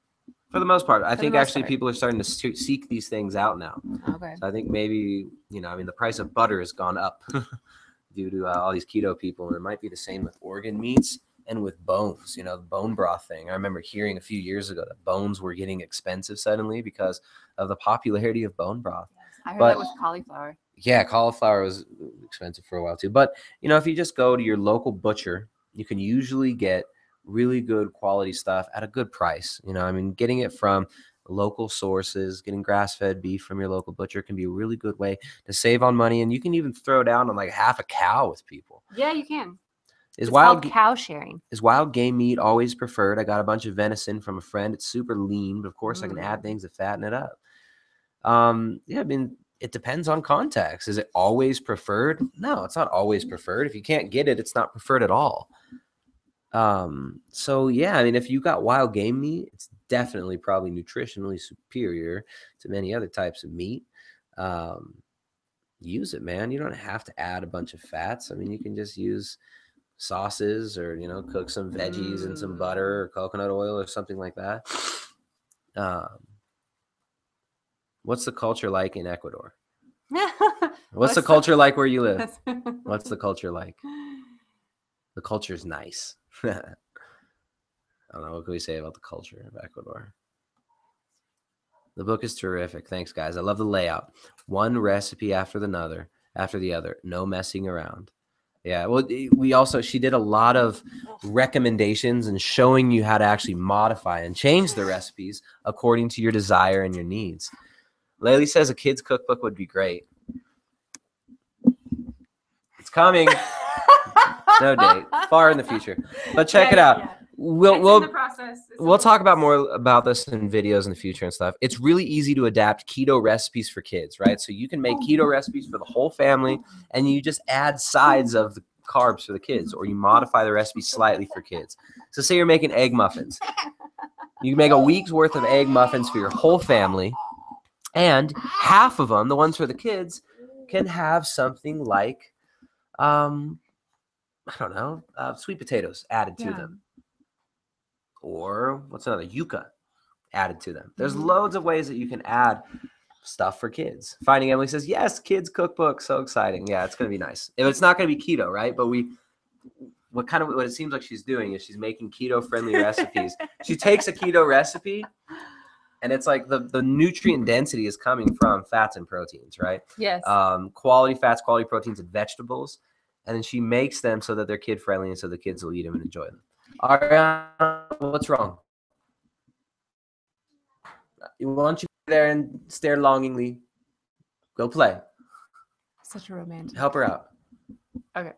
Speaker 1: For the most part. I think actually people are starting to seek these things out now.
Speaker 2: Okay.
Speaker 1: So I think maybe, the price of butter has gone up due to all these keto people. And it might be the same with organ meats and with bones, the bone broth thing. I remember hearing a few years ago that bones were getting expensive suddenly because of the popularity of bone broth.
Speaker 2: I heard that with cauliflower.
Speaker 1: Yeah, cauliflower was expensive for a while too. But, if you just go to your local butcher, you can usually get really good quality stuff at a good price. Getting it from local sources, getting grass-fed beef from your local butcher can be a really good way to save on money. And you can even throw down on like half a cow with people.
Speaker 2: Yeah, you can.
Speaker 1: It's
Speaker 2: called cow sharing.
Speaker 1: Is wild game meat always preferred? I got a bunch of venison from a friend. It's super lean, but of course I can add things to fatten it up. It depends on context. Is it always preferred? No, it's not always preferred. If you can't get it, it's not preferred at all. If you got wild game meat, it's definitely probably nutritionally superior to many other types of meat. Use it, man. You don't have to add a bunch of fats. You can just use sauces or, cook some veggies and some butter or coconut oil or something like that. What's the culture like in Ecuador? What's the culture like where you live? What's the culture like? The culture's nice. I don't know. What can we say about the culture of Ecuador? The book is terrific. Thanks, guys. I love the layout. One recipe after the other. No messing around. Yeah. Well, she did a lot of recommendations and showing you how to actually modify and change the recipes according to your desire and your needs. Laylee says a kid's cookbook would be great. It's coming. No date. Far in the future. But check it out. Yeah. We'll talk about more about this in videos in the future and stuff. It's really easy to adapt keto recipes for kids, right? So you can make keto recipes for the whole family and you just add sides of the carbs for the kids, or you modify the recipe slightly for kids. So say you're making egg muffins. You can make a week's worth of egg muffins for your whole family, and half of them, the ones for the kids, can have something like sweet potatoes added to them. Or what's another? Yuca added to them. There's loads of ways that you can add stuff for kids. Finding Emily says, yes, kids cookbook. So exciting. Yeah, it's going to be nice. It's not going to be keto, right? But what it seems like she's doing is she's making keto friendly recipes. She takes a keto recipe And it's like the nutrient density is coming from fats and proteins, right?
Speaker 2: Yes.
Speaker 1: Quality fats, quality proteins, and vegetables. And then she makes them so that they're kid friendly and so the kids will eat them and enjoy them. Ariana, what's wrong? You want you there and stare longingly. Go play.
Speaker 2: Such a romantic.
Speaker 1: Help her out.
Speaker 2: Okay.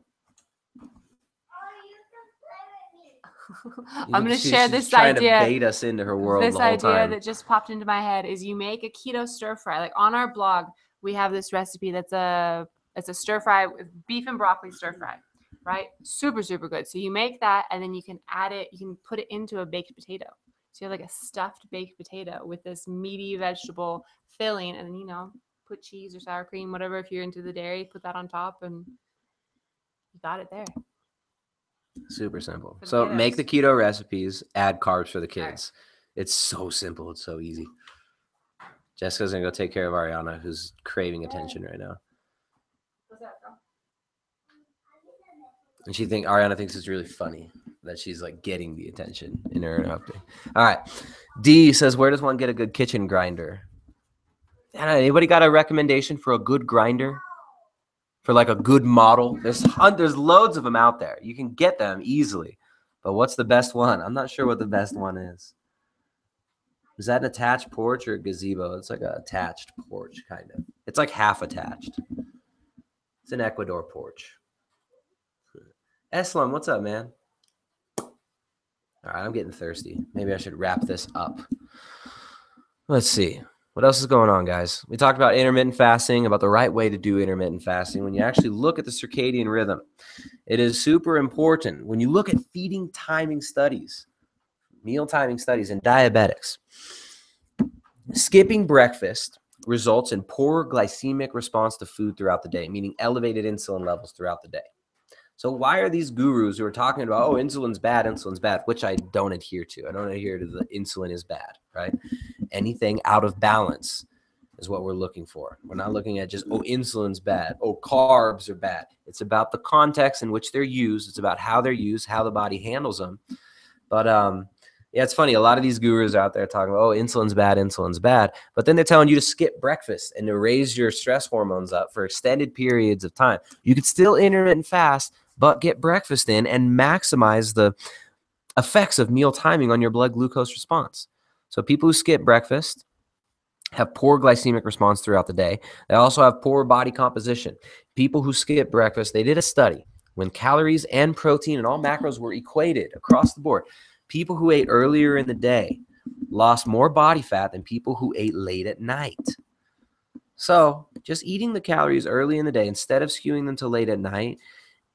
Speaker 3: You
Speaker 2: I'm going to share
Speaker 1: She's
Speaker 2: this
Speaker 1: trying
Speaker 2: idea.
Speaker 1: to bait us into her world
Speaker 2: This
Speaker 1: the whole
Speaker 2: idea
Speaker 1: time.
Speaker 2: that just popped into my head is you make a keto stir fry. Like on our blog, we have this recipe it's a stir fry with beef and broccoli stir fry, right? Super, super good. So you make that and then you can add it, you can put it into a baked potato. So you have like a stuffed baked potato with this meaty vegetable filling and then, you know, put cheese or sour cream, whatever. If you're into the dairy, put that on top and you got it there.
Speaker 1: Super simple.
Speaker 2: For the
Speaker 1: So make
Speaker 2: kiddos.
Speaker 1: the keto recipes, add carbs for the
Speaker 2: All right.
Speaker 1: kids. It's so simple. It's so easy. Jessica's going to go take care of Ariana, who's craving attention right now.
Speaker 2: What's that, girl?
Speaker 1: And Ariana thinks it's really funny that she's like getting the attention in her interrupting. All right. D says, where does one get a good kitchen grinder? I don't know, anybody got a recommendation for a good grinder? For like a good model? There's loads of them out there. You can get them easily. But what's the best one? I'm not sure what the best one is. Is that an attached porch or a gazebo? It's like an attached porch, kind of. It's like half attached. It's an Ecuador porch. Eslam, what's up, man? All right, I'm getting thirsty. Maybe I should wrap this up. Let's see. What else is going on, guys? We talked about intermittent fasting, about the right way to do intermittent fasting. When you actually look at the circadian rhythm, it is super important. When you look at feeding timing studies, meal timing studies in diabetics, skipping breakfast results in poor glycemic response to food throughout the day, meaning elevated insulin levels throughout the day. So why are these gurus who are talking about, oh, insulin's bad, which I don't adhere to. I don't adhere to the insulin is bad, right? Anything out of balance is what we're looking for. We're not looking at just, oh, insulin's bad. Oh, carbs are bad. It's about the context in which they're used. It's about how they're used, how the body handles them. But yeah, it's funny. A lot of these gurus out there talking about, oh, insulin's bad. But then they're telling you to skip breakfast and to raise your stress hormones up for extended periods of time. You could still intermittent fast, but get breakfast in and maximize the effects of meal timing on your blood glucose response. So people who skip breakfast have poor glycemic response throughout the day. They also have poor body composition. People who skip breakfast, they did a study when calories and protein and all macros were equated across the board. People who ate earlier in the day lost more body fat than people who ate late at night. So just eating the calories early in the day instead of skewing them to late at night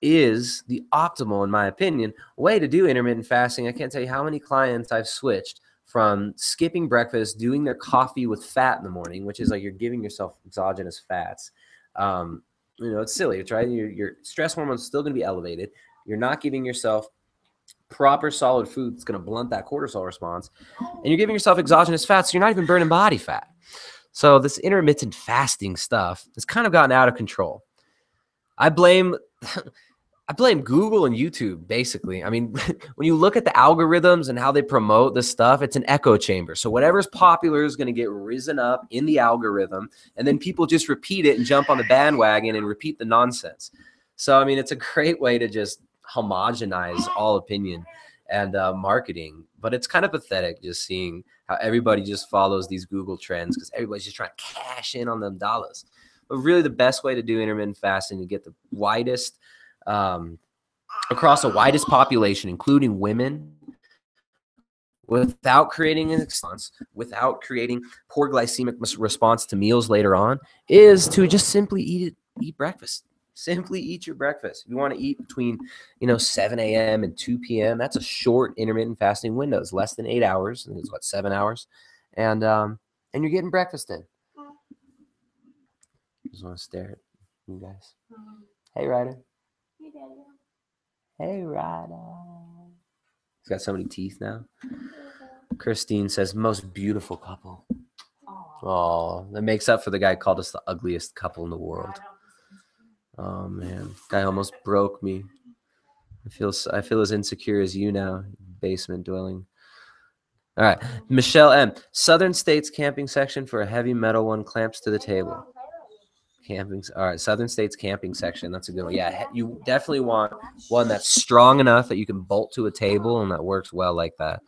Speaker 1: is the optimal, in my opinion, way to do intermittent fasting. I can't tell you how many clients I've switched from skipping breakfast, doing their coffee with fat in the morning, which is like you're giving yourself exogenous fats. It's silly. It's right. Your stress hormones are still going to be elevated. You're not giving yourself proper solid food that's going to blunt that cortisol response. And you're giving yourself exogenous fats, so you're not even burning body fat. So this intermittent fasting stuff has kind of gotten out of control. I blame Google and YouTube, basically. I mean, when you look at the algorithms and how they promote this stuff, it's an echo chamber. So whatever's popular is going to get risen up in the algorithm, and then people just repeat it and jump on the bandwagon and repeat the nonsense. So, I mean, it's a great way to just homogenize all opinion and marketing. But it's kind of pathetic just seeing how everybody just follows these Google trends because everybody's just trying to cash in on them dollars. But really the best way to do intermittent fasting to get the widest across the widest population, including women, without creating an response, without creating poor glycemic response to meals later on, is to just simply eat breakfast. Simply eat your breakfast. If you want to eat between 7 a.m. and 2 p.m., that's a short intermittent fasting window. It's less than 8 hours. It's 7 hours, and you're getting breakfast in. Just want to stare at you guys. Hey, Ryder.
Speaker 3: Hey, Daddy.
Speaker 1: Hey, Ryder. He's got so many teeth now. Christine says, most beautiful couple. Oh, that makes up for the guy called us the ugliest couple in the world. Oh, man. Guy almost broke me. I feel as insecure as you now, basement dwelling. All right. Michelle M. Southern States camping section for a heavy metal one clamps to the table. Camping. All right. Southern States camping section. That's a good one. Yeah. You definitely want one that's strong enough that you can bolt to a table and that works well like that.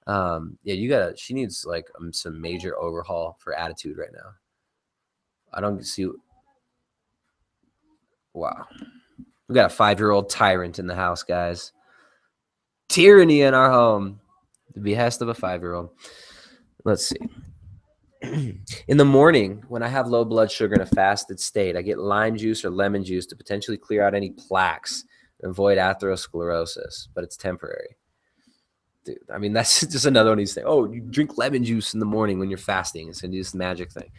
Speaker 1: Yeah, she needs like some major overhaul for attitude right now. I don't see. Wow. We got a 5-year-old tyrant in the house, guys. Tyranny in our home. The behest of a 5-year-old. Let's see. In the morning, when I have low blood sugar in a fasted state, I get lime juice or lemon juice to potentially clear out any plaques and avoid atherosclerosis, but it's temporary. Dude, I mean, that's just another one of these things. Oh, you drink lemon juice in the morning when you're fasting. It's this magic thing.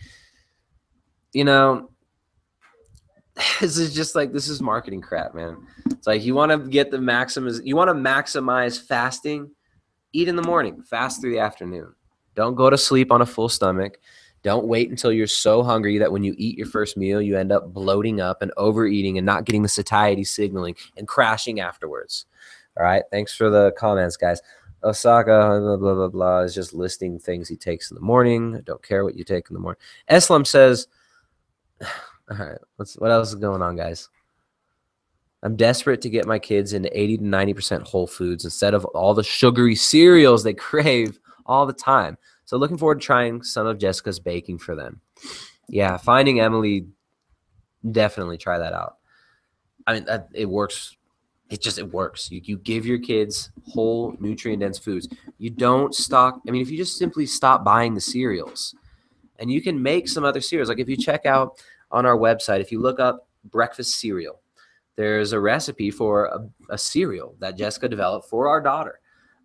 Speaker 1: You know, this is marketing crap, man. It's like you want to get the you want to maximize fasting, eat in the morning, fast through the afternoon. Don't go to sleep on a full stomach. Don't wait until you're so hungry that when you eat your first meal, you end up bloating up and overeating and not getting the satiety signaling and crashing afterwards. All right. Thanks for the comments, guys. Osaka, blah, blah, blah, blah, is just listing things he takes in the morning. I don't care what you take in the morning. Eslam says, all right, what else is going on, guys? I'm desperate to get my kids into 80 to 90% whole foods instead of all the sugary cereals they crave all the time. So looking forward to trying some of Jessica's baking for them. Yeah, finding Emily, definitely try that out. I mean, it works. It works. You give your kids whole nutrient-dense foods. You don't stock. I mean, if you just simply stop buying the cereals, and you can make some other cereals. Like if you check out on our website, if you look up breakfast cereal, there's a recipe for a cereal that Jessica developed for our daughter.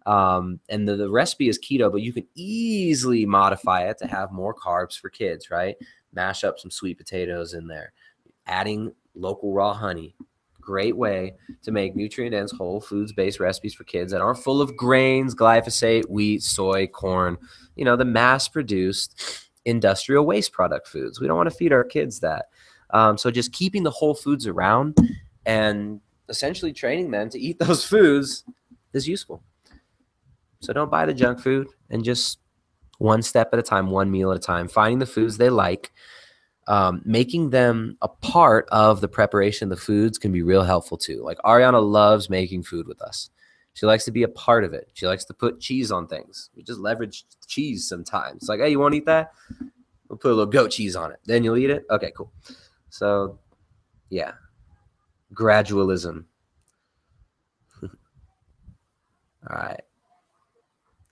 Speaker 1: And the recipe is keto, but you can easily modify it to have more carbs for kids, right? Mash up some sweet potatoes in there, adding local raw honey. Great way to make nutrient-dense, whole foods-based recipes for kids that aren't full of grains, glyphosate, wheat, soy, corn, the mass-produced industrial waste product foods. We don't want to feed our kids that. So just keeping the whole foods around and essentially training them to eat those foods is useful. So don't buy the junk food, and just one step at a time, one meal at a time, finding the foods they like, making them a part of the preparation of the foods can be real helpful too. Like Ariana loves making food with us. She likes to be a part of it. She likes to put cheese on things. We just leverage cheese sometimes. It's like, hey, you want to eat that? We'll put a little goat cheese on it. Then you'll eat it? Okay, cool. So, yeah. Gradualism. All right.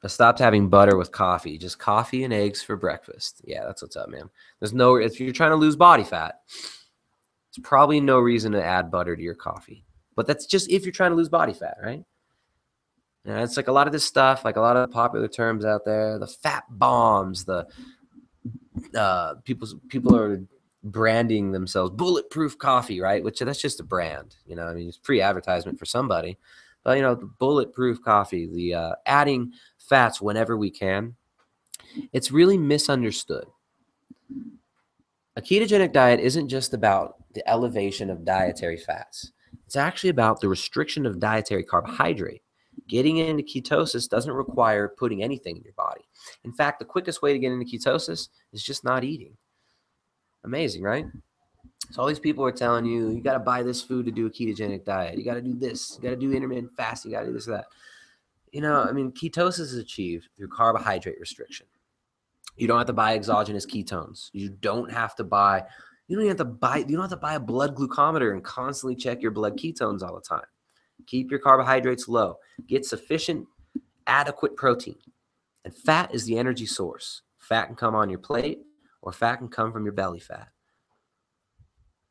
Speaker 1: I stopped having butter with coffee. Just coffee and eggs for breakfast. Yeah, that's what's up, man. If you're trying to lose body fat, there's probably no reason to add butter to your coffee. But that's just if you're trying to lose body fat, right? And it's like a lot of this stuff, like a lot of popular terms out there, the fat bombs, the people are branding themselves bulletproof coffee, right? Which that's just a brand, I mean, it's free advertisement for somebody. But, the bulletproof coffee, the adding fats whenever we can, it's really misunderstood. A ketogenic diet isn't just about the elevation of dietary fats. It's actually about the restriction of dietary carbohydrate. Getting into ketosis doesn't require putting anything in your body. In fact, the quickest way to get into ketosis is just not eating. Amazing, right? So all these people are telling you, you got to buy this food to do a ketogenic diet. You got to do this. You got to do intermittent fasting. You got to do this or that. I mean, ketosis is achieved through carbohydrate restriction. You don't have to buy exogenous ketones. You don't have to buy a blood glucometer and constantly check your blood ketones all the time. Keep your carbohydrates low. Get sufficient, adequate protein. And fat is the energy source. Fat can come on your plate, or fat can come from your belly fat.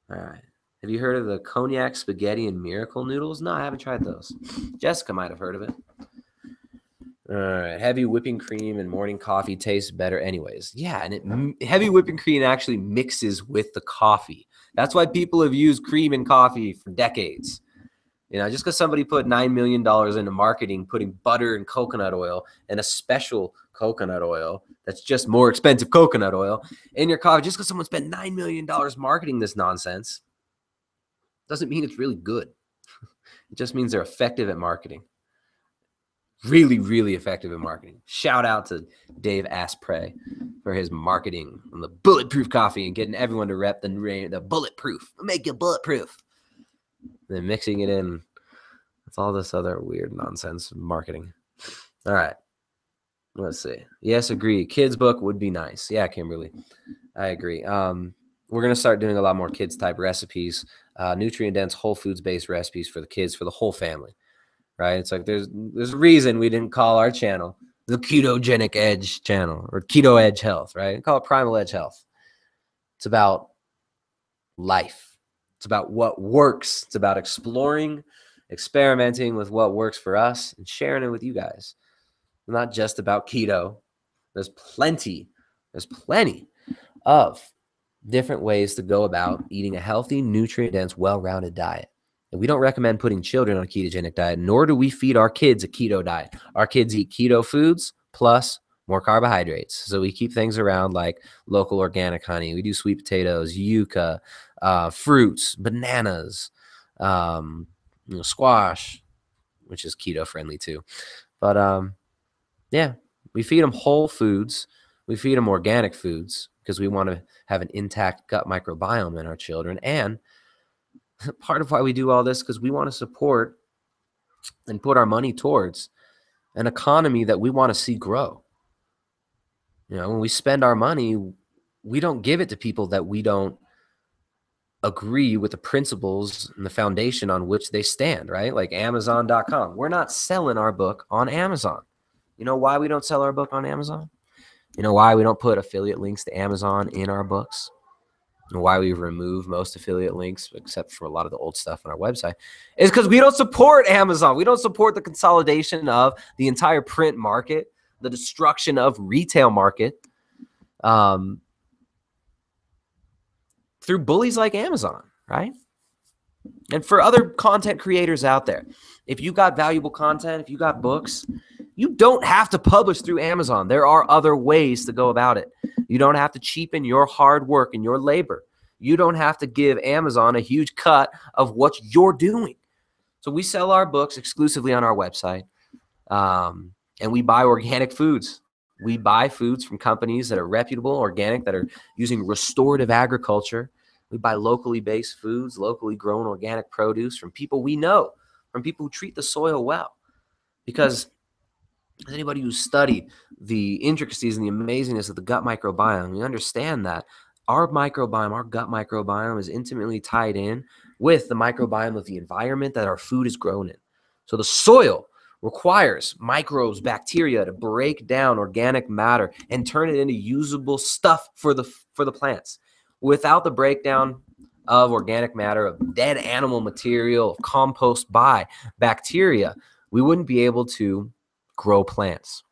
Speaker 1: All right. Have you heard of the cognac spaghetti and miracle noodles? No, I haven't tried those. Jessica might have heard of it. All right. Heavy whipping cream and morning coffee tastes better anyways. Yeah, and heavy whipping cream actually mixes with the coffee. That's why people have used cream in coffee for decades. Just because somebody put $9 million into marketing, putting butter and coconut oil and a special coconut oil that's just more expensive coconut oil in your coffee, just because someone spent $9 million marketing this nonsense, doesn't mean it's really good. It just means they're effective at marketing. Really, really effective in marketing. Shout out to Dave Asprey for his marketing on the bulletproof coffee and getting everyone to rep the bulletproof. Make it bulletproof. Then mixing it in with all this other weird nonsense marketing. All right. Let's see. Yes, agree. Kids book would be nice. Yeah, Kimberly. I agree. We're going to start doing a lot more kids type recipes, nutrient dense, whole foods based recipes for the kids, for the whole family. Right? It's like there's a reason we didn't call our channel the Ketogenic Edge channel or Keto Edge Health, right? Call it Primal Edge Health. It's about life. It's about what works. It's about exploring, experimenting with what works for us and sharing it with you guys. Not just about keto. There's plenty of different ways to go about eating a healthy, nutrient-dense, well-rounded diet. And we don't recommend putting children on a ketogenic diet, nor do we feed our kids a keto diet. Our kids eat keto foods plus more carbohydrates. So we keep things around like local organic honey. We do sweet potatoes, yucca, fruits, bananas, squash, which is keto friendly too. But yeah, we feed them whole foods. We feed them organic foods because we want to have an intact gut microbiome in our children. And part of why we do all this because we want to support and put our money towards an economy that we want to see grow. You know, when we spend our money, we don't give it to people that we don't agree with the principles and the foundation on which they stand, right? Like Amazon.com. We're not selling our book on Amazon. You know why we don't sell our book on Amazon? You know why we don't put affiliate links to Amazon in our books? And why we remove most affiliate links, except for a lot of the old stuff on our website, is because we don't support Amazon. We don't support the consolidation of the entire print market, the destruction of retail market through bullies like Amazon, right? And for other content creators out there, if you got valuable content, if you got books, you don't have to publish through Amazon. There are other ways to go about it. You don't have to cheapen your hard work and your labor. You don't have to give Amazon a huge cut of what you're doing. So we sell our books exclusively on our website, and we buy organic foods. We buy foods from companies that are reputable, organic, that are using restorative agriculture. We buy locally based foods, locally grown organic produce from people we know, from people who treat the soil well. Because as anybody who's studied the intricacies and the amazingness of the gut microbiome, you understand that our microbiome, our gut microbiome, is intimately tied in with the microbiome of the environment that our food is grown in. So the soil requires microbes, bacteria to break down organic matter and turn it into usable stuff for the plants. Without the breakdown of organic matter, of dead animal material, of compost by bacteria, we wouldn't be able to grow plants.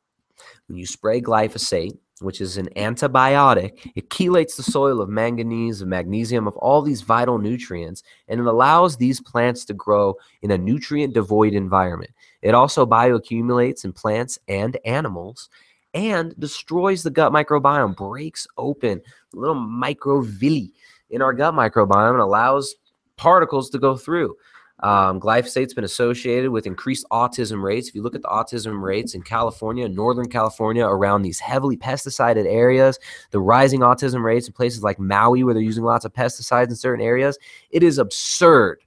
Speaker 1: When you spray glyphosate, which is an antibiotic, it chelates the soil of manganese, of magnesium, of all these vital nutrients, and it allows these plants to grow in a nutrient-devoid environment. It also bioaccumulates in plants and animals and destroys the gut microbiome, breaks open little microvilli in our gut microbiome and allows particles to go through. Glyphosate's been associated with increased autism rates. If you look at the autism rates in California, Northern California, around these heavily pesticided areas, the rising autism rates in places like Maui where they're using lots of pesticides in certain areas, it is absurd.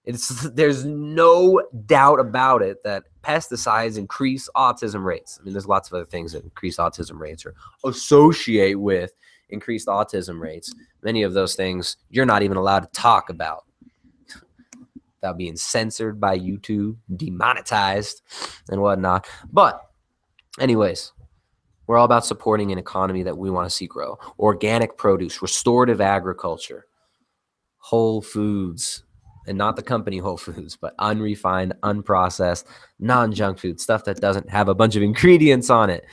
Speaker 1: There's no doubt about it that pesticides increase autism rates. I mean, there's lots of other things that increase autism rates or associate with increased autism rates. Many of those things you're not even allowed to talk about without being censored by YouTube, demonetized, and whatnot. But anyways, we're all about supporting an economy that we want to see grow. Organic produce, restorative agriculture, whole foods, and not the company Whole Foods, but unrefined, unprocessed, non-junk food, stuff that doesn't have a bunch of ingredients on it.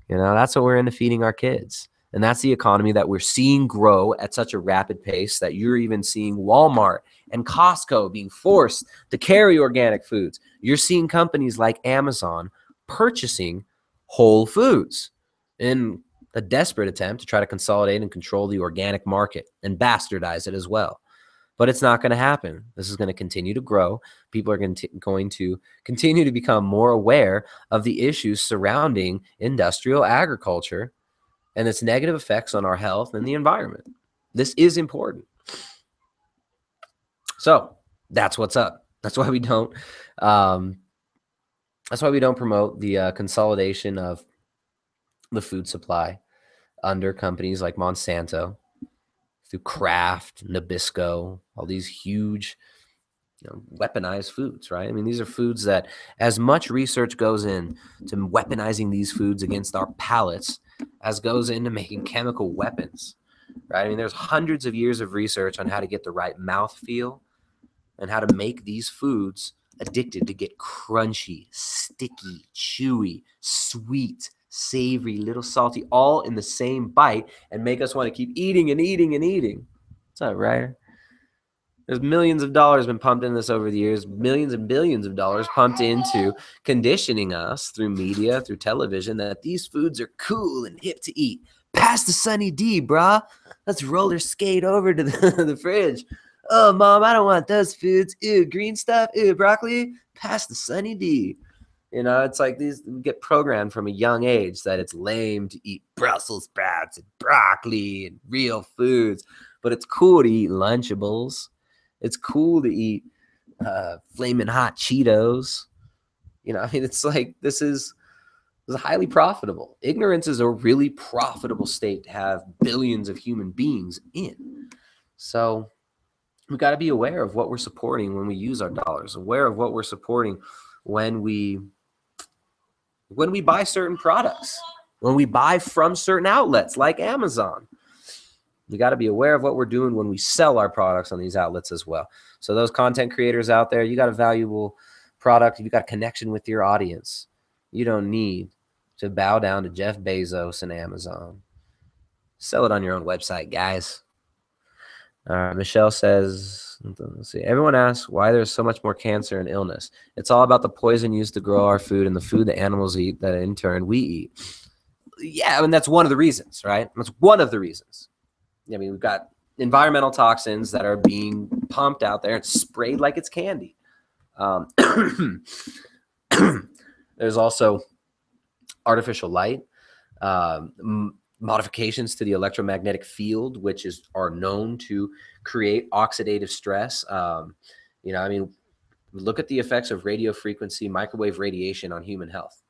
Speaker 1: You know, that's what we're into feeding our kids. And that's the economy that we're seeing grow at such a rapid pace that you're even seeing Walmart and Costco being forced to carry organic foods. You're seeing companies like Amazon purchasing Whole Foods in a desperate attempt to try to consolidate and control the organic market and bastardize it as well. but it's not going to happen. This is going to continue to grow. People are going to continue to become more aware of the issues surrounding industrial agriculture and its negative effects on our health and the environment. This is important. So that's what's up. That's why we don't promote the consolidation of the food supply under companies like Monsanto, through Kraft, Nabisco, all these huge, weaponized foods, right? I mean, these are foods that, as much research goes in to weaponizing these foods against our palates as goes into making chemical weapons, right? I mean, there's hundreds of years of research on how to get the right mouthfeel and how to make these foods addicted to get crunchy, sticky, chewy, sweet, savory, little salty, all in the same bite and make us want to keep eating and eating and eating. What's up, Ryder? There's millions of dollars been pumped into this over the years, millions and billions of dollars pumped into conditioning us through media, through television, that these foods are cool and hip to eat. Pass the Sunny D, brah. Let's roller skate over to the fridge. Oh, Mom, I don't want those foods. Ew, green stuff. Ew, broccoli. Pass the Sunny D. It's like these get programmed from a young age that it's lame to eat Brussels sprouts and broccoli and real foods, but it's cool to eat Lunchables. It's cool to eat flaming hot Cheetos. It's like this is highly profitable. Ignorance is a really profitable state to have billions of human beings in. So we got to be aware of what we're supporting when we use our dollars, aware of what we're supporting when we buy certain products, when we buy from certain outlets like Amazon. You got to be aware of what we're doing when we sell our products on these outlets as well. So those content creators out there, you got a valuable product. You got a connection with your audience. You don't need to bow down to Jeff Bezos and Amazon. Sell it on your own website, guys. Michelle says, let's see. Everyone asks why there's so much more cancer and illness. It's all about the poison used to grow our food and the food the animals eat that in turn we eat. Yeah, I mean, that's one of the reasons, right? That's one of the reasons. I mean, we've got environmental toxins that are being pumped out there and sprayed like it's candy. There's also artificial light, modifications to the electromagnetic field, which are known to create oxidative stress. Look at the effects of radio frequency, microwave radiation on human health.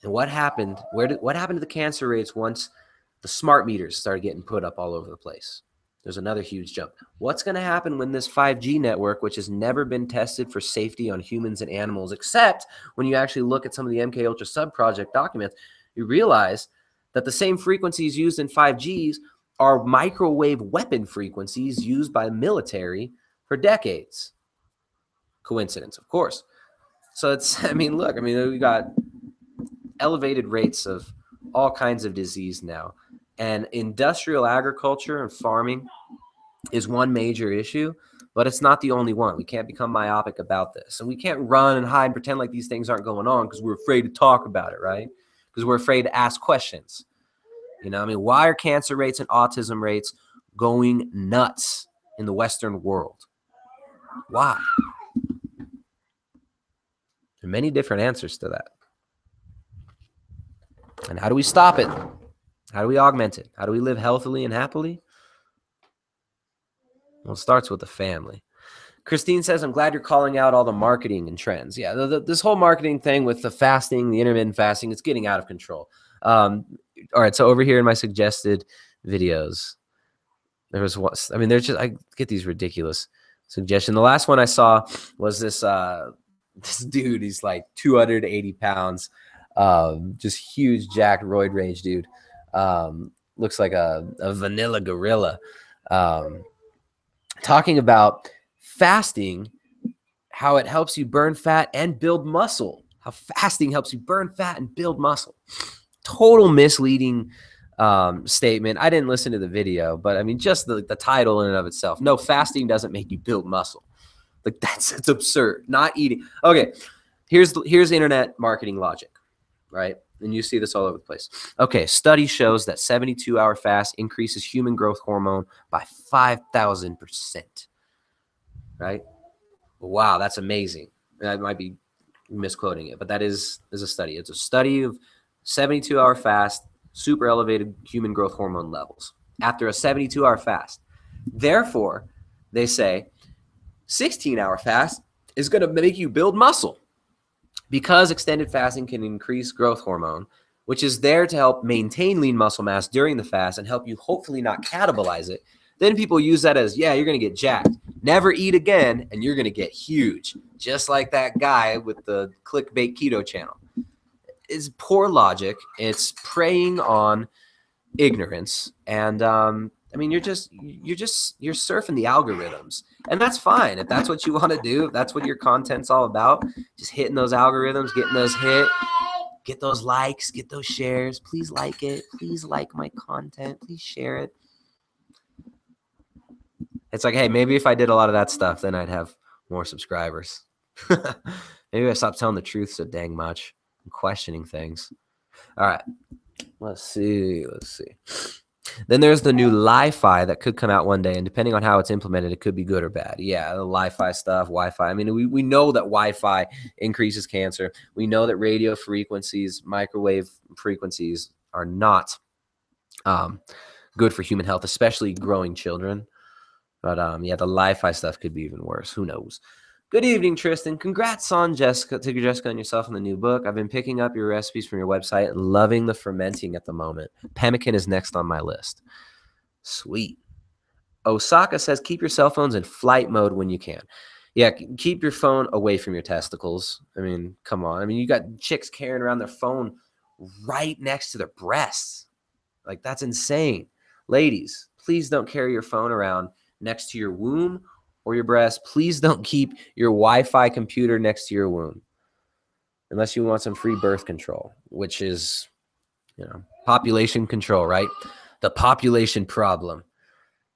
Speaker 1: And what happened? What happened to the cancer rates once the smart meters started getting put up all over the place? There's another huge jump. What's going to happen when this 5G network, which has never been tested for safety on humans and animals, except when you actually look at some of the MK Ultra sub-project documents, you realize that the same frequencies used in 5Gs are microwave weapon frequencies used by the military for decades. Coincidence, of course. So we got elevated rates of all kinds of disease now. And industrial agriculture and farming is one major issue, but it's not the only one. We can't become myopic about this. And we can't run and hide and pretend like these things aren't going on because we're afraid to talk about it, right? Because we're afraid to ask questions. Why are cancer rates and autism rates going nuts in the Western world? Why? There are many different answers to that. And how do we stop it? How do we augment it? How do we live healthily and happily? Well, it starts with the family. Christine says, I'm glad you're calling out all the marketing and trends. Yeah, this whole marketing thing with the fasting, the intermittent fasting, it's getting out of control. All right, so over here in my suggested videos, I get these ridiculous suggestions. The last one I saw was this dude. He's like 280 pounds, just huge, jacked, roid rage dude. Looks like a vanilla gorilla. Talking about fasting, how it helps you burn fat and build muscle. How fasting helps you burn fat and build muscle. Total misleading statement. I didn't listen to the video, but just the title in and of itself. No, fasting doesn't make you build muscle. Like it's absurd. Not eating. Okay, here's internet marketing logic, right? And you see this all over the place. Okay, study shows that 72-hour fast increases human growth hormone by 5,000%. Right? Wow, that's amazing. I might be misquoting it, but that is a study. It's a study of 72-hour fast, super elevated human growth hormone levels after a 72-hour fast. Therefore, they say 16-hour fast is going to make you build muscle because extended fasting can increase growth hormone, which is there to help maintain lean muscle mass during the fast and help you hopefully not catabolize it. Then people use that as, yeah, you're going to get jacked. Never eat again, and you're going to get huge, just like that guy with the clickbait keto channel. It's poor logic. It's preying on ignorance, and I mean, you're surfing the algorithms, and that's fine if that's what you want to do. If that's what your content's all about, just hitting those algorithms, getting those hit, get those likes, get those shares. Please like it. Please like my content. Please share it. It's like, hey, maybe if I did a lot of that stuff, then I'd have more subscribers. Maybe I stopped telling the truth so dang much and questioning things. All right. Let's see. Then there's the new Li-Fi that could come out one day, and depending on how it's implemented, it could be good or bad. Yeah, the Li-Fi stuff, Wi-Fi. I mean, we know that Wi-Fi increases cancer. We know that radio frequencies, microwave frequencies are not good for human health, especially growing children. But yeah, the Li-Fi stuff could be even worse. Who knows? Good evening, Tristan. Congrats on Jessica and yourself on the new book. I've been picking up your recipes from your website and loving the fermenting at the moment. Pemmican is next on my list. Sweet. Osaka says, keep your cell phones in flight mode when you can. Yeah, keep your phone away from your testicles. I mean, come on. I mean, you got chicks carrying around their phone right next to their breasts. Like, that's insane. Ladies, please don't carry your phone around next to your womb or your breast. Please don't keep your Wi-Fi computer next to your womb unless you want some free birth control, which is, population control, right? The population problem.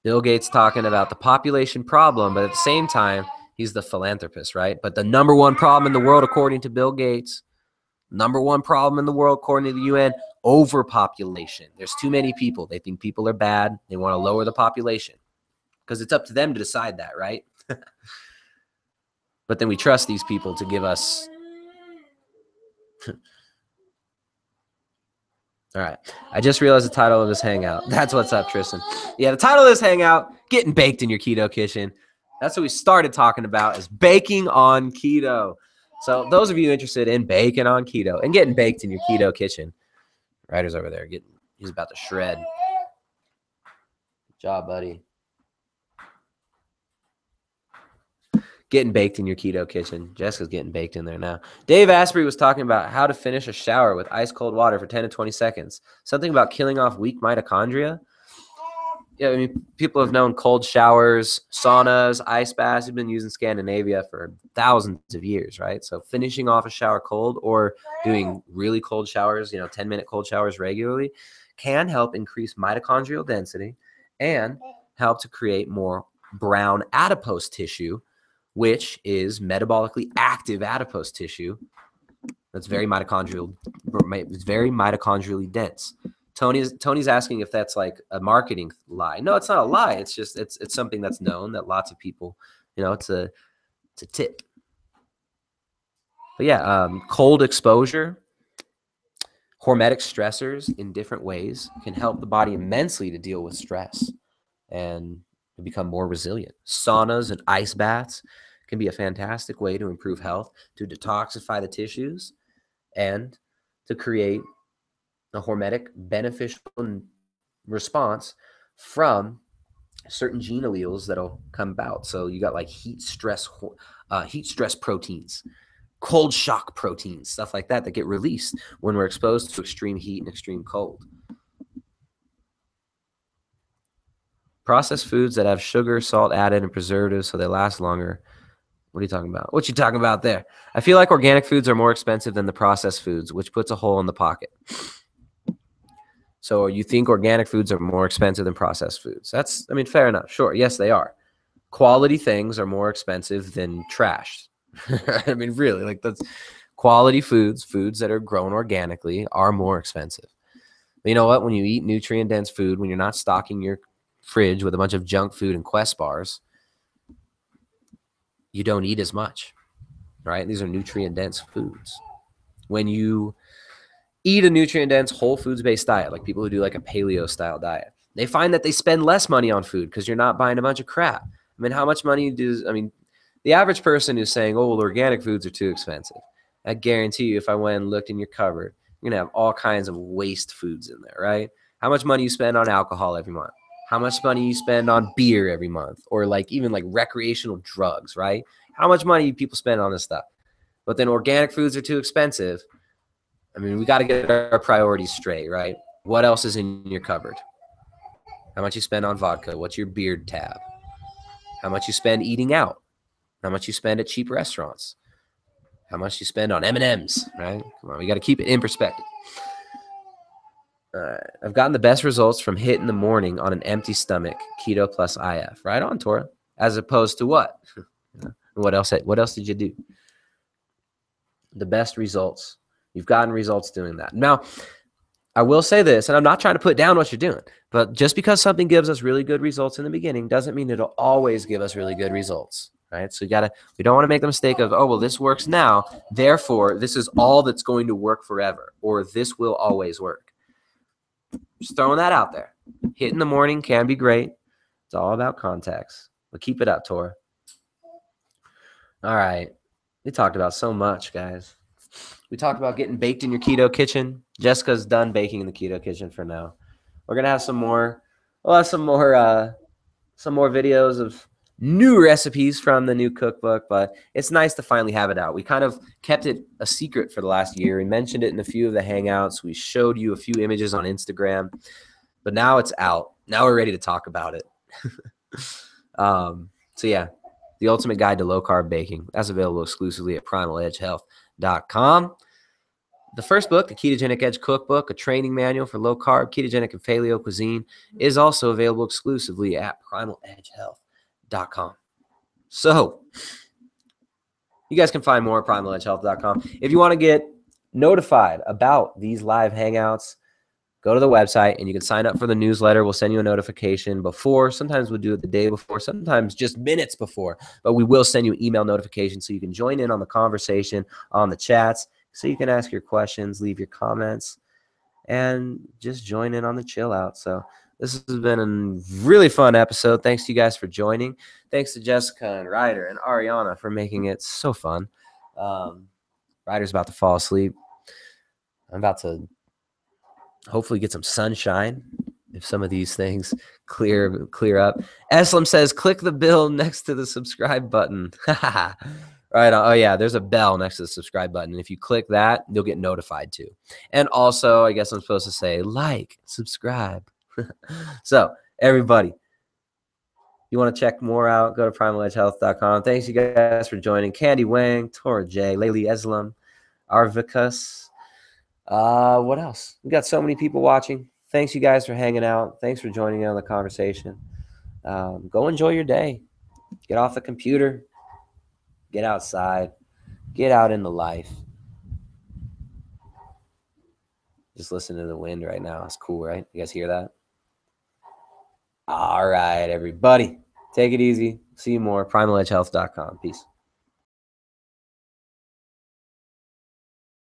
Speaker 1: Bill Gates talking about the population problem, but at the same time, he's the philanthropist, right? But the number one problem in the world, according to Bill Gates, number one problem in the world, according to the UN, overpopulation. There's too many people. They think people are bad. They want to lower the population. Because it's up to them to decide that, right? But then we trust these people to give us. All right. I just realized the title of this hangout. That's what's up, Tristan. Yeah, the title of this hangout, Getting Baked in Your Keto Kitchen. That's what we started talking about, is baking on keto. So those of you interested in baking on keto and getting baked in your keto kitchen, Ryder's over there. He's about to shred. Good job, buddy. Getting baked in your keto kitchen. Jessica's getting baked in there now. Dave Asprey was talking about how to finish a shower with ice cold water for 10 to 20 seconds. Something about killing off weak mitochondria. Yeah, I mean, people have known cold showers, saunas, ice baths have been used in Scandinavia for thousands of years, right? So finishing off a shower cold or doing really cold showers, 10-minute cold showers regularly can help increase mitochondrial density and help to create more brown adipose tissue, which is metabolically active adipose tissue that's very mitochondrially dense. Tony's asking if that's like a marketing lie. No, it's not a lie. It's just it's something that's known that lots of people, it's a tip. But yeah, cold exposure, hormetic stressors in different ways can help the body immensely to deal with stress and to become more resilient. Saunas and ice baths can be a fantastic way to improve health, to detoxify the tissues, and to create a hormetic beneficial response from certain gene alleles that'll come about. So you got like heat stress proteins, cold shock proteins, stuff like that get released when we're exposed to extreme heat and extreme cold. Processed foods that have sugar, salt added, and preservatives so they last longer. What are you talking about? What you talking about there? I feel like organic foods are more expensive than the processed foods, which puts a hole in the pocket. So you think organic foods are more expensive than processed foods? Fair enough. Sure. Yes, they are. Quality things are more expensive than trash. Really, that's quality foods, foods that are grown organically, are more expensive. But you know what? When you eat nutrient-dense food, when you're not stocking your fridge with a bunch of junk food and Quest bars, you don't eat as much, right? These are nutrient-dense foods. When you eat a nutrient-dense, whole foods-based diet, like people who do like a paleo-style diet, they find that they spend less money on food because you're not buying a bunch of crap. I mean, how much money the average person who's saying, oh, well, organic foods are too expensive. I guarantee you, if I went and looked in your cupboard, you're going to have all kinds of waste foods in there, right? How much money you spend on alcohol every month? How much money you spend on beer every month? Or like even like recreational drugs, right? How much money people spend on this stuff? But then organic foods are too expensive. I mean, we got to get our priorities straight, right? What else is in your cupboard? How much you spend on vodka? What's your beard tab? How much you spend eating out? How much you spend at cheap restaurants? How much you spend on M&Ms, right? Come on, we got to keep it in perspective. All right. I've gotten the best results from HIIT in the morning on an empty stomach, keto plus IF. Right on, Tora. As opposed to what? What else did you do? The best results. You've gotten results doing that. Now, I will say this, and I'm not trying to put down what you're doing, but just because something gives us really good results in the beginning doesn't mean it'll always give us really good results, right? So we don't want to make the mistake of, oh, well, this works now, therefore this is all that's going to work forever, or this will always work. Just throwing that out there. HIIT in the morning can be great. It's all about context. But keep it up, Tor. All right. We talked about so much, guys. We talked about getting baked in your keto kitchen. Jessica's done baking in the keto kitchen for now. We're gonna have some more. We'll have some more videos of new recipes from the new cookbook. But it's nice to finally have it out. We kind of kept it a secret for the last year. We mentioned it in a few of the hangouts. We showed you a few images on Instagram. But now it's out. Now we're ready to talk about it. So yeah, the ultimate guide to low carb baking. That's available exclusively at primaledgehealth.com. The first book, the Ketogenic Edge Cookbook, a training manual for low carb, ketogenic, and paleo cuisine, is also available exclusively at primaledgehealth.com. So you guys can find more at primaledgehealth.com. If you want to get notified about these live hangouts, go to the website and you can sign up for the newsletter. We'll send you a notification before. Sometimes we'll do it the day before, sometimes just minutes before, but we will send you an email notification so you can join in on the conversation, on the chats, so you can ask your questions, leave your comments, and just join in on the chill out. So this has been a really fun episode. Thanks to you guys for joining. Thanks to Jessica and Ryder and Ariana for making it so fun. Ryder's about to fall asleep. I'm about to hopefully get some sunshine if some of these things clear up. Eslam says, click the bell next to the subscribe button. Right on. Oh, yeah, there's a bell next to the subscribe button. And if you click that, you'll get notified too. And also, I guess I'm supposed to say like, subscribe. So, everybody, you want to check more out, go to primaledgehealth.com. Thanks, you guys, for joining. Candy Wang, Tora J, Layli Eslam, Arvikas. What else? We got so many people watching. Thanks, you guys, for hanging out. Thanks for joining in on the conversation. Go enjoy your day. Get off the computer. Get outside. Get out in the life. Just listen to the wind right now. It's cool, right? You guys hear that? All right, everybody. Take it easy. See you more. primaledgehealth.com. Peace.